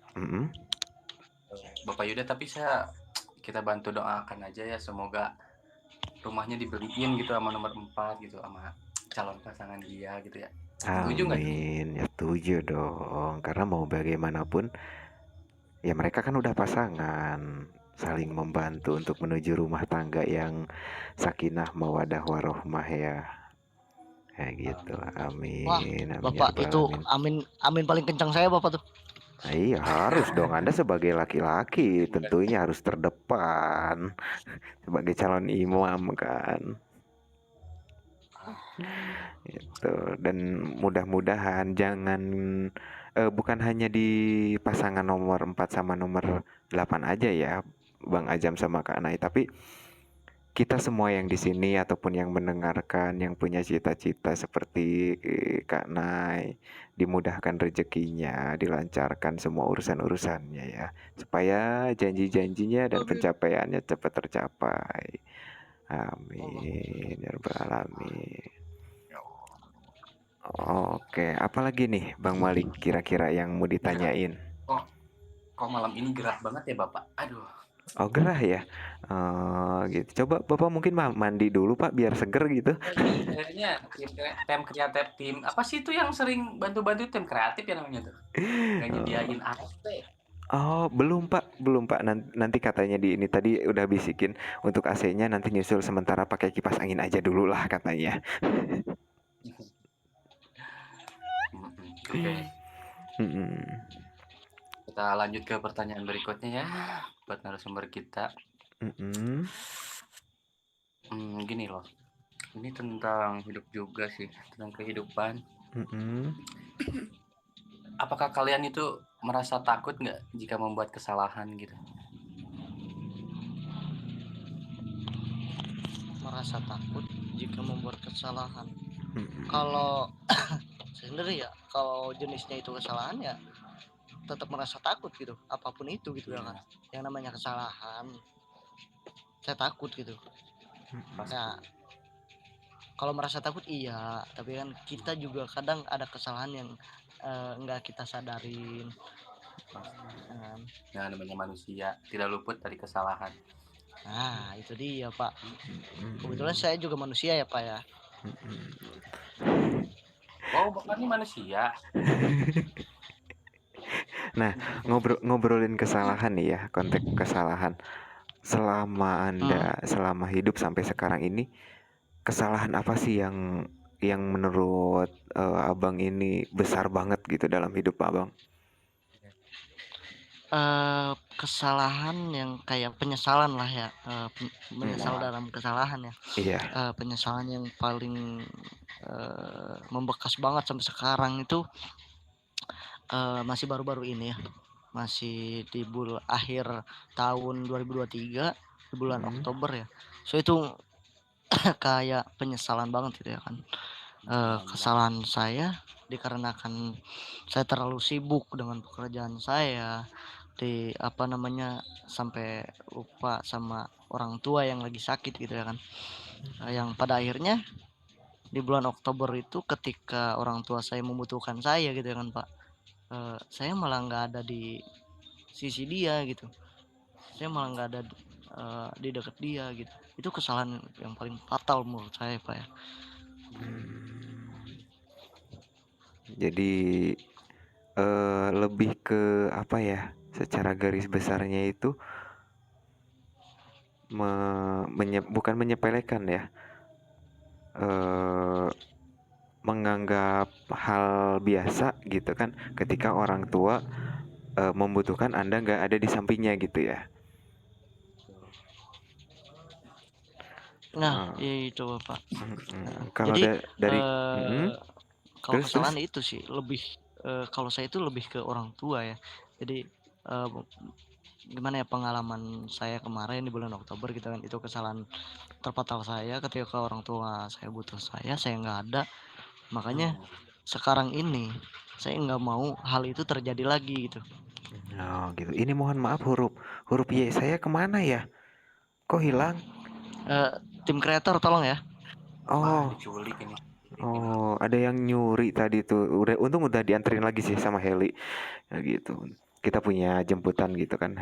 Bapak Yuda, tapi kita bantu doakan aja ya, semoga rumahnya dibeliin gitu sama nomor 4 gitu, sama calon pasangan dia gitu ya. Setuju nggak? Amin, ya setuju dong, karena mau bagaimanapun ya mereka kan udah pasangan, saling membantu untuk menuju rumah tangga yang sakinah mawadah warohmah ya. Kayak gitu. Amin. Wah, Amin Bapak ya itu rabbal amin paling kencang saya Bapak tuh. Nah, iya harus dong, Anda sebagai laki-laki tentunya harus terdepan sebagai calon imam kan. Gitu. Dan mudah-mudahan jangan bukan hanya di pasangan nomor 4 sama nomor 8 aja ya, Bang Ajam sama Kak Nai, tapi kita semua yang di sini ataupun yang mendengarkan yang punya cita-cita seperti Kak Nai, dimudahkan rezekinya, dilancarkan semua urusan-urusannya ya, supaya janji-janjinya dan pencapaiannya cepat tercapai. Amin ya rabbal alamin. Oke, apalagi nih Bang Malik kira-kira yang mau ditanyain? Kok malam ini gerah banget ya Bapak? Aduh. Oh gerah ya? Gitu. Coba Bapak mungkin mandi dulu Pak biar seger gitu. Kayaknya tim kreatif, tim apa sih itu yang sering bantu-bantu tim kreatif ya namanya tuh? Nggak nyediain AC. Oh belum Pak. Nanti katanya di ini tadi udah bisikin untuk AC-nya nanti nyusul sementara pakai kipas angin aja dulu lah katanya. Oke. Kita lanjut ke pertanyaan berikutnya ya buat narasumber kita. Gini loh, ini tentang hidup juga sih, tentang kehidupan. Apakah kalian itu merasa takut nggak jika membuat kesalahan gitu? Merasa takut jika membuat kesalahan. Kalau sendiri ya, kalau jenisnya itu kesalahan ya tetap merasa takut gitu, apapun itu gitu ya kan. Yang namanya kesalahan saya takut gitu. Nah, kalau merasa takut iya, tapi kan kita juga kadang ada kesalahan yang nggak kita sadarin. Nah, namanya manusia tidak luput dari kesalahan. Nah, itu dia, Pak. Kebetulan saya juga manusia ya, Pak ya. Oh, Bapak ini manusia. Nah, ngobrolin kesalahan nih ya, konteks kesalahan. Selama Anda selama hidup sampai sekarang ini, kesalahan apa sih yang menurut Abang ini besar banget gitu dalam hidup Abang? Kesalahan yang kayak penyesalan lah ya, menyesal dalam kesalahan ya. Iya. Penyesalan yang paling membekas banget sampai sekarang itu masih baru-baru ini ya, masih di akhir tahun 2023 di bulan Oktober ya. So itu kayak penyesalan banget gitu ya kan. Kesalahan saya dikarenakan saya terlalu sibuk dengan pekerjaan saya, sampai lupa sama orang tua yang lagi sakit gitu ya kan. Yang pada akhirnya di bulan Oktober itu ketika orang tua saya membutuhkan saya gitu ya kan Pak, saya malah nggak ada di sisi dia gitu, saya malah nggak ada di dekat dia gitu. Itu kesalahan yang paling fatal menurut saya Pak ya. Jadi lebih ke apa ya, secara garis besarnya itu bukan menyepelekan ya, menganggap hal biasa gitu kan ketika orang tua membutuhkan Anda nggak ada di sampingnya gitu ya. Nah itu Pak. Kalau Jadi dari kalau terus kesalahan itu sih lebih kalau saya itu lebih ke orang tua ya. Jadi gimana ya, pengalaman saya kemarin di bulan Oktober gitu kan, itu kesalahan terfatal saya ketika orang tua saya butuh saya nggak ada. Makanya sekarang ini saya nggak mau hal itu terjadi lagi gitu. Oh gitu. Ini mohon maaf, huruf Y saya kemana ya? Kok hilang? Tim kreator tolong ya. Oh. Diculik ini. Oh, ada yang nyuri tadi tuh. Untung udah dianterin lagi sih sama heli. Ya gitu. Kita punya jemputan gitu kan,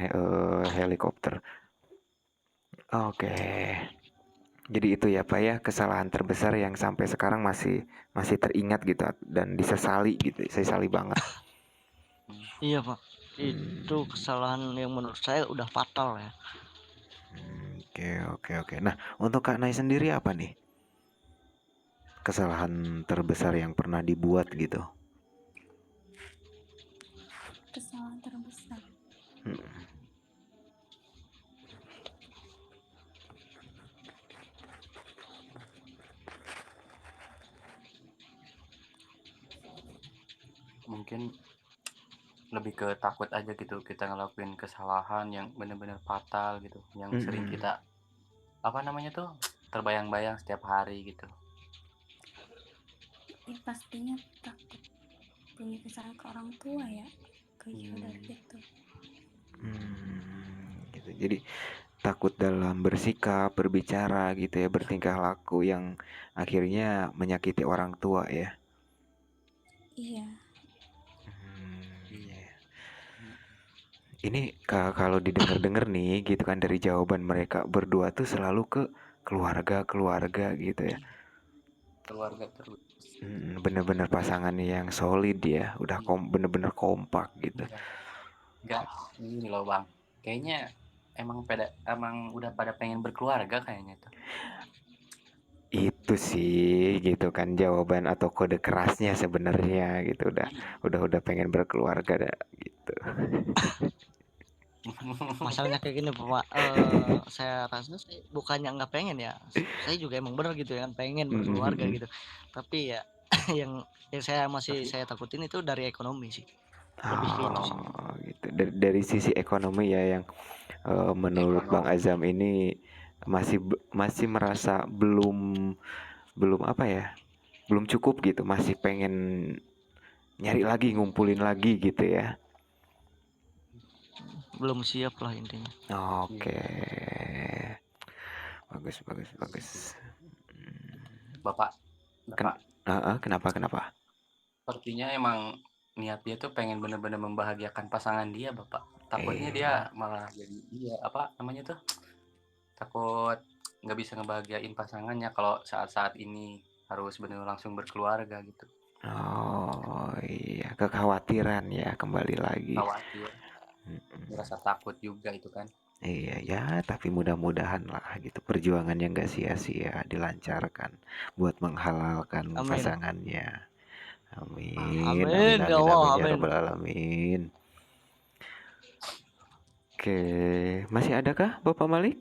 helikopter. Oke. Jadi itu ya Pak ya, kesalahan terbesar yang sampai sekarang masih teringat gitu dan disesali gitu. Sesali banget. Iya Pak. Itu kesalahan yang menurut saya udah fatal ya. Oke. Nah, untuk Kak Nai sendiri apa nih kesalahan terbesar yang pernah dibuat gitu? Kesalahan terbesar. Mungkin lebih ke takut aja gitu kita ngelakuin kesalahan yang benar-benar fatal gitu, yang sering kita terbayang-bayang setiap hari gitu. Ya pastinya takut punya kesalahan ke orang tua ya, kejauh dari itu. Gitu. Jadi takut dalam bersikap, berbicara gitu ya, bertingkah laku yang akhirnya menyakiti orang tua ya. Iya. Ini kalau didengar-dengar nih gitu kan dari jawaban mereka berdua tuh selalu ke keluarga gitu ya. Keluarga terus. Bener-bener pasangan yang solid ya, udah bener-bener kompak gitu. Enggak, ini loh Bang. Kayaknya emang udah pada pengen berkeluarga kayaknya tuh. Itu sih gitu kan jawaban atau kode kerasnya sebenarnya gitu, udah pengen berkeluarga dah gitu. Masalahnya kayak gini Pak, saya rasa sih bukannya nggak pengen ya, saya juga emang bener gitu ya kan, pengen berkeluarga gitu. Tapi ya yang saya takutin itu dari ekonomi sih, lebih ke itu sih. Gitu. Dari sisi ekonomi ya yang menurut Bang Azam ini masih merasa belum apa ya, belum cukup gitu, masih pengen nyari lagi, ngumpulin lagi gitu ya. Belum siap lah intinya. Oke. Bagus. Bapak, Ken kenapa? sepertinya emang niat dia tuh pengen bener-bener membahagiakan pasangan dia, Bapak. Takutnya dia Iya. malah jadi apa namanya tuh, takut nggak bisa ngebahagiain pasangannya kalau saat-saat ini harus bener langsung berkeluarga gitu. Oh, iya, kekhawatiran ya kembali lagi. Khawatir, merasa takut juga itu kan. Iya ya, tapi mudah-mudahan lah gitu perjuangannya nggak sia-sia, dilancarkan buat menghalalkan Amin. pasangannya. Amin, amin, Amin ya amin, Allah, amin ya amin. rabbal alamin. Oke, masih adakah Bapak Malik?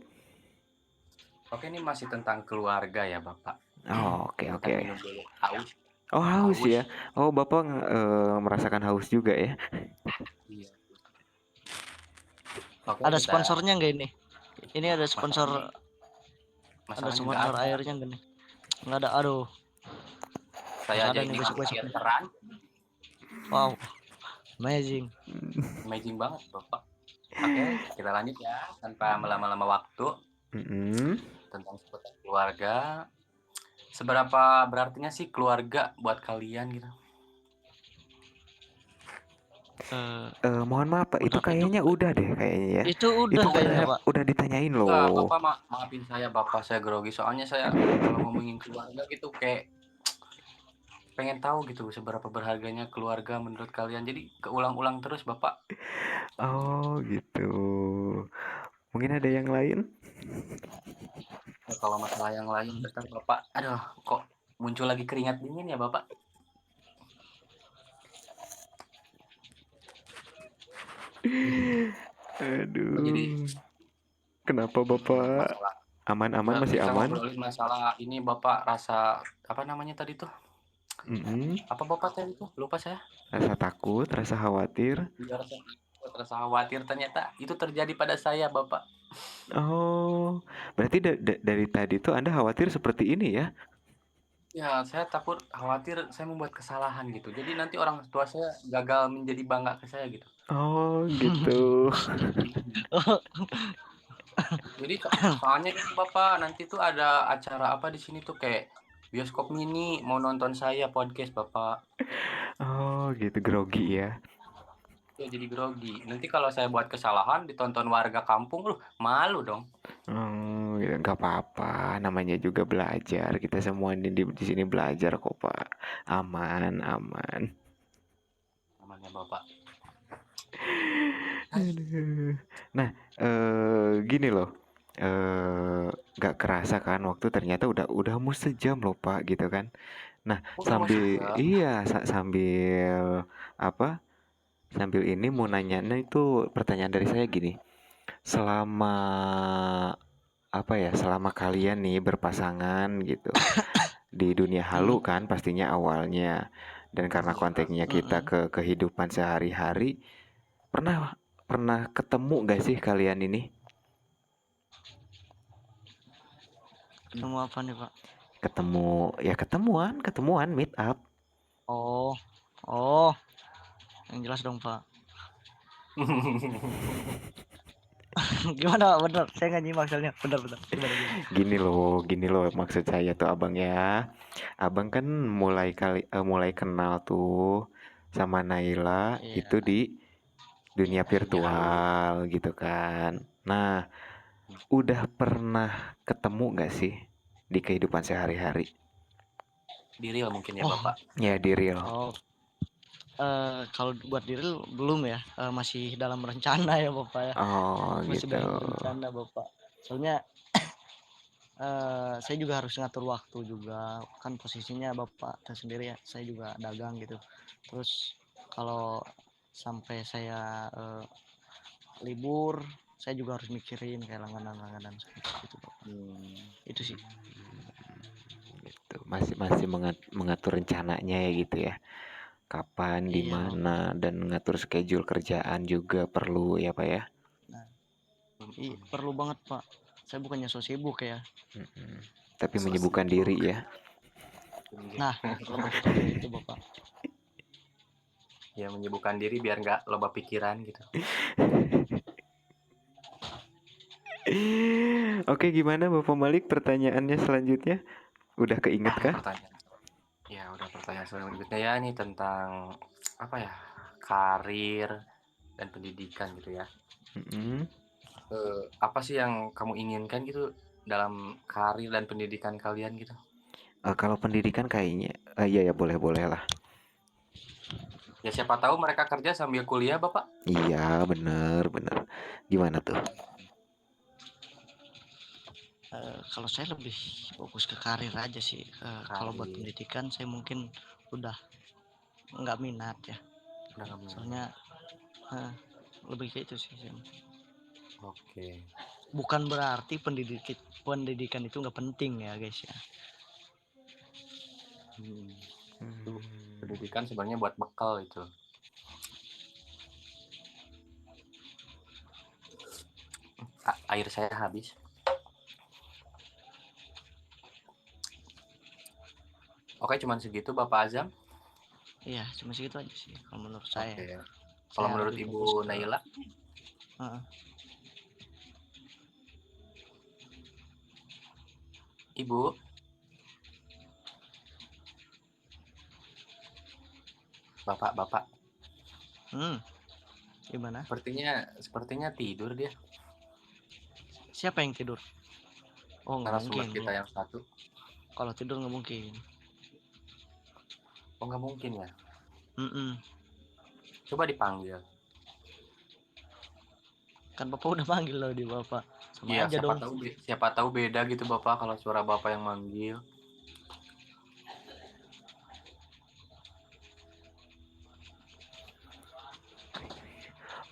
Oke, ini masih tentang keluarga ya, Bapak. Oh, oke. Bentar minum dulu. Haus. Oh, haus Haus. ya. Oh, Bapak merasakan haus juga ya? Iya. Oke, Ada kita sponsornya nggak ini? Ini ada sponsor, ada masalahnya nggak sponsor ada. airnya nggak nih? Nggak ada, aduh. Saya Harus aja ada nih ini besok-besok nih. filteran. Wow, amazing. Amazing banget, Bapak. Oke, kita lanjut ya tanpa melama-lama waktu. Tentang seputar keluarga. Seberapa berartinya sih keluarga buat kalian gitu? Mohon maaf Pak, itu kayaknya udah deh kayaknya ya. Itu udah kayaknya, Pak. Udah ditanyain Enggak, loh. Bapak maafin saya, Bapak saya grogi. Soalnya saya kalau ngomongin keluarga gitu kayak pengen tahu gitu seberapa berharganya keluarga menurut kalian. Jadi keulang-ulang terus, Bapak. Oh, gitu. Mungkin ada yang lain? Nah, kalau masalah yang lain bentar, Bapak. Aduh, kok muncul lagi keringat dingin ya, Bapak? Aduh. Jadi kenapa Bapak? masalah Aman-aman, masih kita aman? ngobrolin masalah ini, Bapak, rasa apa namanya tadi tuh? Apa Bapak tadi tuh? Lupa saya. Rasa takut, rasa khawatir. Iya, rasa khawatir, ternyata itu terjadi pada saya, Bapak. Oh, berarti dari tadi tuh Anda khawatir seperti ini ya? Ya, saya takut khawatir saya membuat kesalahan gitu. Jadi nanti orang tua saya gagal menjadi bangga ke saya gitu. Oh, gitu. Jadi soalnya kan Bapak nanti tuh ada acara apa di sini tuh kayak bioskop mini mau nonton saya podcast Bapak. Oh, gitu, grogi ya. Ya jadi grogi. Nanti kalau saya buat kesalahan ditonton warga kampung, malu dong. Oh, ya nggak apa-apa. Namanya juga belajar. Kita semua ini di sini belajar kok, Pak. Aman. Namanya Bapak. Aduh. Nah, gini loh. Nggak kerasa kan waktu ternyata udah mau sejam loh, Pak, gitu kan. Nah, sambil apa? Sambil ini mau nanyanya itu pertanyaan dari saya gini. Selama selama kalian nih berpasangan gitu di dunia halu kan pastinya awalnya, dan karena konteksnya kita ke kehidupan sehari-hari, pernah ketemu gak sih kalian ini? Ketemu apa nih, Pak? Ketemuan meet up. Oh, yang jelas dong, Pak. Gimana, bener? Saya nggak nyimak soalnya. Bener. Gini loh maksud saya tuh abang ya. Abang kan mulai kenal tuh sama Naila itu di dunia virtual gitu kan. Nah, udah pernah ketemu gak sih di kehidupan sehari-hari? Di real mungkin ya Bapak. Ya, di real. Kalau buat di real belum ya, masih dalam rencana ya Bapak ya. Oh, masih gitu. dalam rencana Bapak. Soalnya saya juga harus ngatur waktu juga. Kan posisinya Bapak tahu sendiri ya, saya juga dagang gitu. Terus kalau sampai saya libur, saya juga harus mikirin kayak langganan gitu Bapak. Itu sih. Gitu. Masih mengatur rencananya ya gitu ya. Kapan, di mana, dan ngatur schedule kerjaan juga perlu ya Pak ya. Nah, perlu banget Pak. Saya bukannya so sibuk ya. Tapi menyibukkan diri ya. Nah, seperti itu Bapak. Ya, menyibukkan diri biar nggak loba pikiran gitu. Oke, gimana Bapak Malik pertanyaannya selanjutnya? Udah keinget kah? Pertanyaan selanjutnya ya, ini tentang apa ya, karir dan pendidikan gitu ya. Apa sih yang kamu inginkan gitu dalam karir dan pendidikan kalian gitu? Kalau pendidikan kayaknya, iya ya, boleh lah. Ya siapa tahu mereka kerja sambil kuliah, Bapak. Iya, bener. Gimana tuh? Kalau saya lebih fokus ke karir aja sih. Kalau buat Karir. pendidikan saya mungkin udah nggak minat ya. Udah nggak minat. Soalnya lebih kayak itu sih. Oke. Bukan berarti pendidikan itu nggak penting ya guys ya. Itu pendidikan sebenarnya buat bekal itu. Air saya habis. Oke, cuman segitu Bapak Azam. Iya, cuma segitu aja sih kalau menurut saya. Oke. Kalau menurut Ibu Naila? Ibu? Bapak. Gimana? Sepertinya tidur dia. Siapa yang tidur? Oh, nggak mungkin. Kita yang satu. Kalau tidur nggak mungkin. Oh, nggak mungkin ya? Coba dipanggil. Kan Bapak udah panggil loh di Bapak. Sama Iya, aja dong. Siapa tahu beda gitu Bapak kalau suara Bapak yang manggil.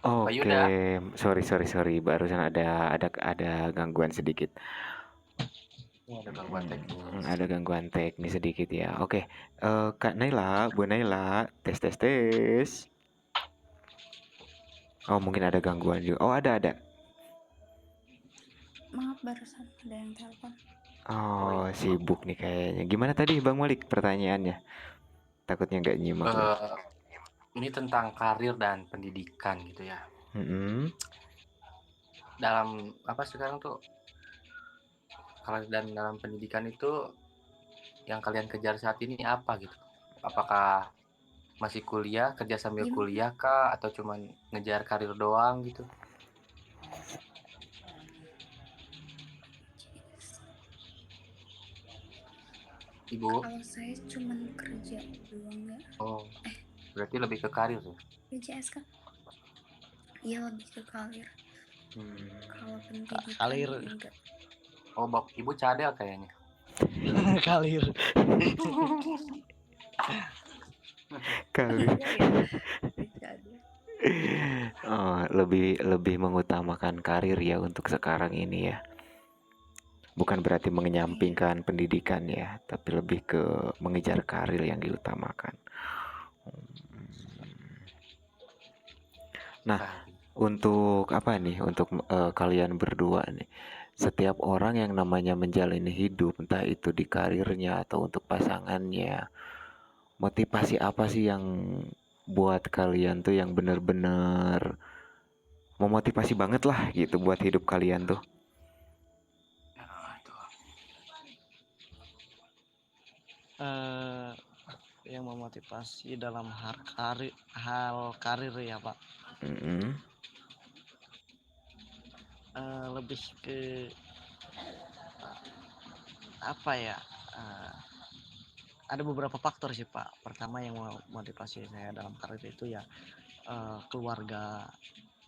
Oke, sorry, barusan ada gangguan sedikit. Ada gangguan teknis sedikit ya. Oke, Kak Naila, Bu Naila, tes. Oh, mungkin ada gangguan juga. Oh, ada. Maaf, barusan ada yang telepon. Oh, sibuk nih kayaknya. Gimana tadi Bang Malik pertanyaannya? Takutnya nggak nyimak. Ini tentang karir dan pendidikan gitu ya. Dalam apa sekarang tuh, karir dan dalam pendidikan itu yang kalian kejar saat ini apa gitu? Apakah masih kuliah, kerja sambil kuliah kah, atau cuman ngejar karir doang gitu? Ibu? Kalau saya cuman kerja doang ya. Oh, berarti lebih ke karir ya? BJS kan? Iya, lebih ke karir. Kalau pendidikan karir enggak. Oh, Ibu cadel kayaknya. kalir. Oh, lebih mengutamakan karir ya untuk sekarang ini ya. Bukan berarti mengenyampingkan pendidikan ya, tapi lebih ke mengejar karir yang diutamakan. Nah, untuk apa nih? Untuk kalian berdua nih. Setiap orang yang namanya menjalani hidup, entah itu di karirnya atau untuk pasangannya, motivasi apa sih yang buat kalian tuh yang bener-bener memotivasi banget lah gitu buat hidup kalian tuh? Yang memotivasi dalam hal karir ya Pak. Lebih ke apa ya? Ada beberapa faktor sih Pak. Pertama yang memotivasi saya dalam karir itu ya keluarga,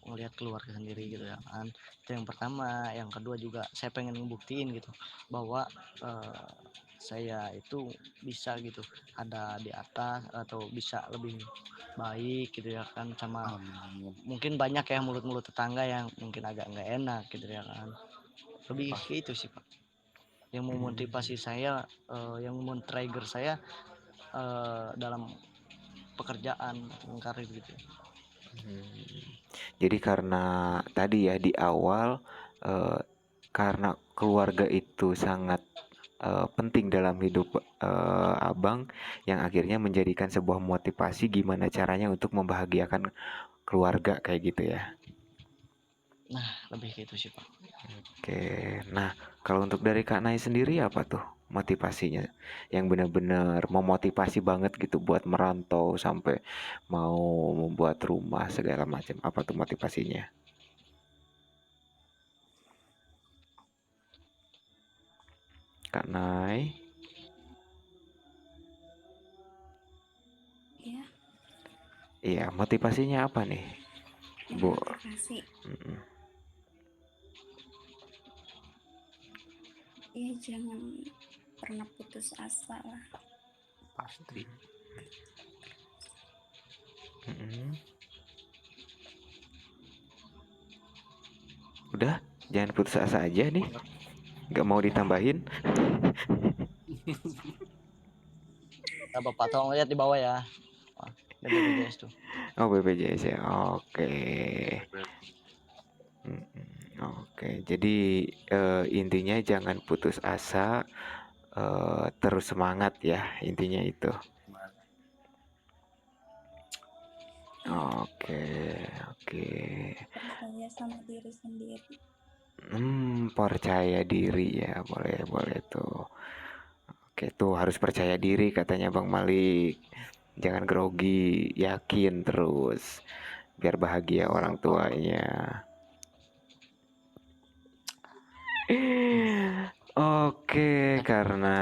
melihat keluarga sendiri gitu ya kan. Itu yang pertama. Yang kedua juga saya pengen ngebuktiin gitu bahwa saya itu bisa gitu ada di atas atau bisa lebih baik gitu ya kan, sama mungkin banyak ya mulut-mulut tetangga yang mungkin agak nggak enak gitu ya kan. Lebih ke itu sih Pak yang memotivasi saya, yang men-trigger saya dalam pekerjaan karir gitu. Jadi karena tadi ya di awal karena keluarga itu sangat penting dalam hidup abang, yang akhirnya menjadikan sebuah motivasi gimana caranya untuk membahagiakan keluarga kayak gitu ya. Nah, lebih gitu sih Pak. Oke, nah kalau untuk dari Kak Nai sendiri apa tuh? motivasinya yang benar-benar memotivasi banget gitu buat merantau sampai mau membuat rumah segala macam? Apa tuh motivasinya? Kak Nay? Iya, Iya, motivasinya apa nih, Bu? motivasi. Mm-mm. Ya jangan pernah putus asa lah. Pasti. Mm-mm. Udah, jangan putus asa aja nih. Nggak mau ditambahin? Nah, Bapak tolong lihat di bawah ya. BPJS tuh. Oh, BPJS ya. Oke. Oke, jadi intinya jangan putus asa, terus semangat ya, intinya itu. Oke, oke. Percaya sama diri sendiri. Percaya diri ya, boleh tuh. Oke, tuh harus percaya diri katanya Bang Malik. Jangan grogi, yakin terus, biar bahagia orang tuanya. Oke, karena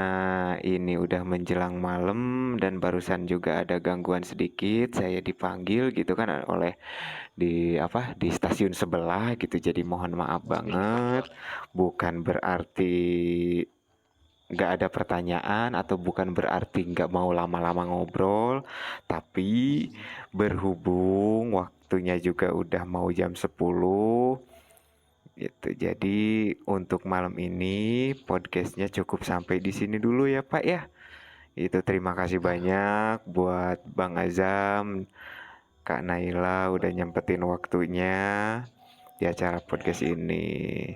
ini udah menjelang malam dan barusan juga ada gangguan sedikit, saya dipanggil gitu kan oleh di stasiun sebelah gitu. Jadi mohon maaf banget. Bukan berarti nggak ada pertanyaan atau bukan berarti nggak mau lama-lama ngobrol, tapi berhubung waktunya juga udah mau jam 10 gitu. Jadi untuk malam ini podcastnya cukup sampai di sini dulu ya Pak ya. Itu terima kasih banyak buat Bang Azam, Kak Naila udah nyempetin waktunya di acara podcast ini.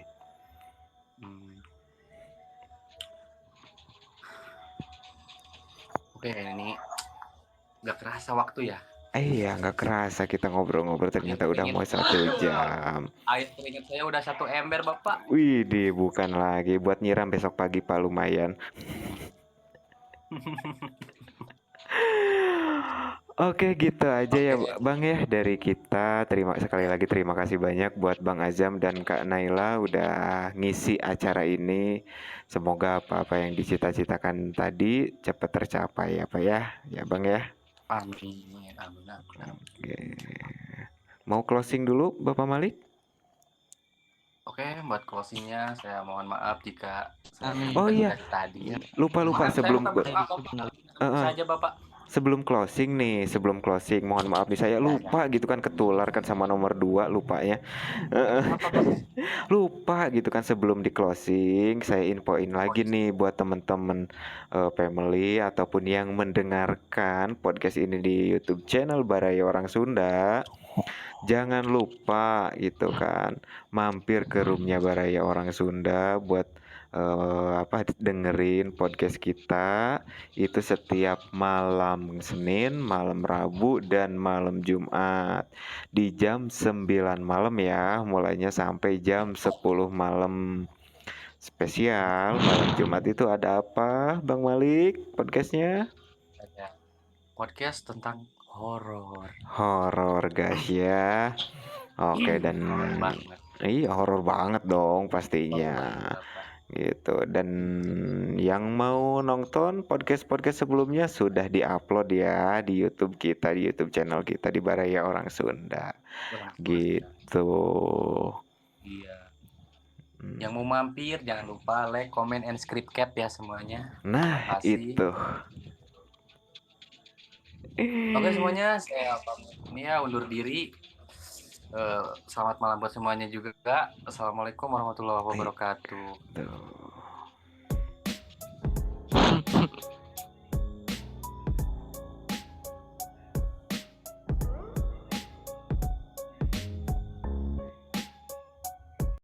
Oke, ini nggak kerasa waktu ya. Iya, nggak kerasa kita ngobrol-ngobrol ternyata udah mau 1 jam. Air keringat saya udah 1 ember, Bapak. Widih, bukan lagi buat nyiram besok pagi Pak, lumayan. Oke, gitu aja ya Bang ya dari kita. Sekali lagi terima kasih banyak buat Bang Azam dan Kak Naila udah ngisi acara ini. Semoga apa-apa yang dicita-citakan tadi cepat tercapai ya Pak ya. Ya Bang ya. Amin. Oke. Mau closing dulu Bapak Malik? Oke, buat closingnya saya mohon maaf jika Oh iya, tadi. lupa Maaf, sebelum saja Bapak. sebelum closing, mohon maaf nih saya lupa gitu kan, ketular kan sama nomor 2 lupanya. Lupa gitu kan, sebelum di closing saya infoin lagi nih buat temen-temen family ataupun yang mendengarkan podcast ini di YouTube channel Baraya Orang Sunda. Jangan lupa gitu kan, mampir ke roomnya Baraya Orang Sunda buat dengerin podcast kita itu setiap malam Senin, malam Rabu, dan malam Jumat di jam 9 malam ya, mulainya sampai jam 10 malam. Spesial malam Jumat itu ada apa Bang Malik podcastnya? Podcast tentang horor guys ya. Oke, dan iya horor banget dong pastinya gitu. Dan yang mau nonton podcast sebelumnya sudah diupload ya di YouTube kita, di YouTube channel kita di Baraya Orang Sunda gitu. Iya. Yang mau mampir jangan lupa like, comment, and script cap ya semuanya. Nah itu. Oke semuanya, saya ini ya undur diri. Selamat malam buat semuanya juga. Assalamualaikum warahmatullahi wabarakatuh.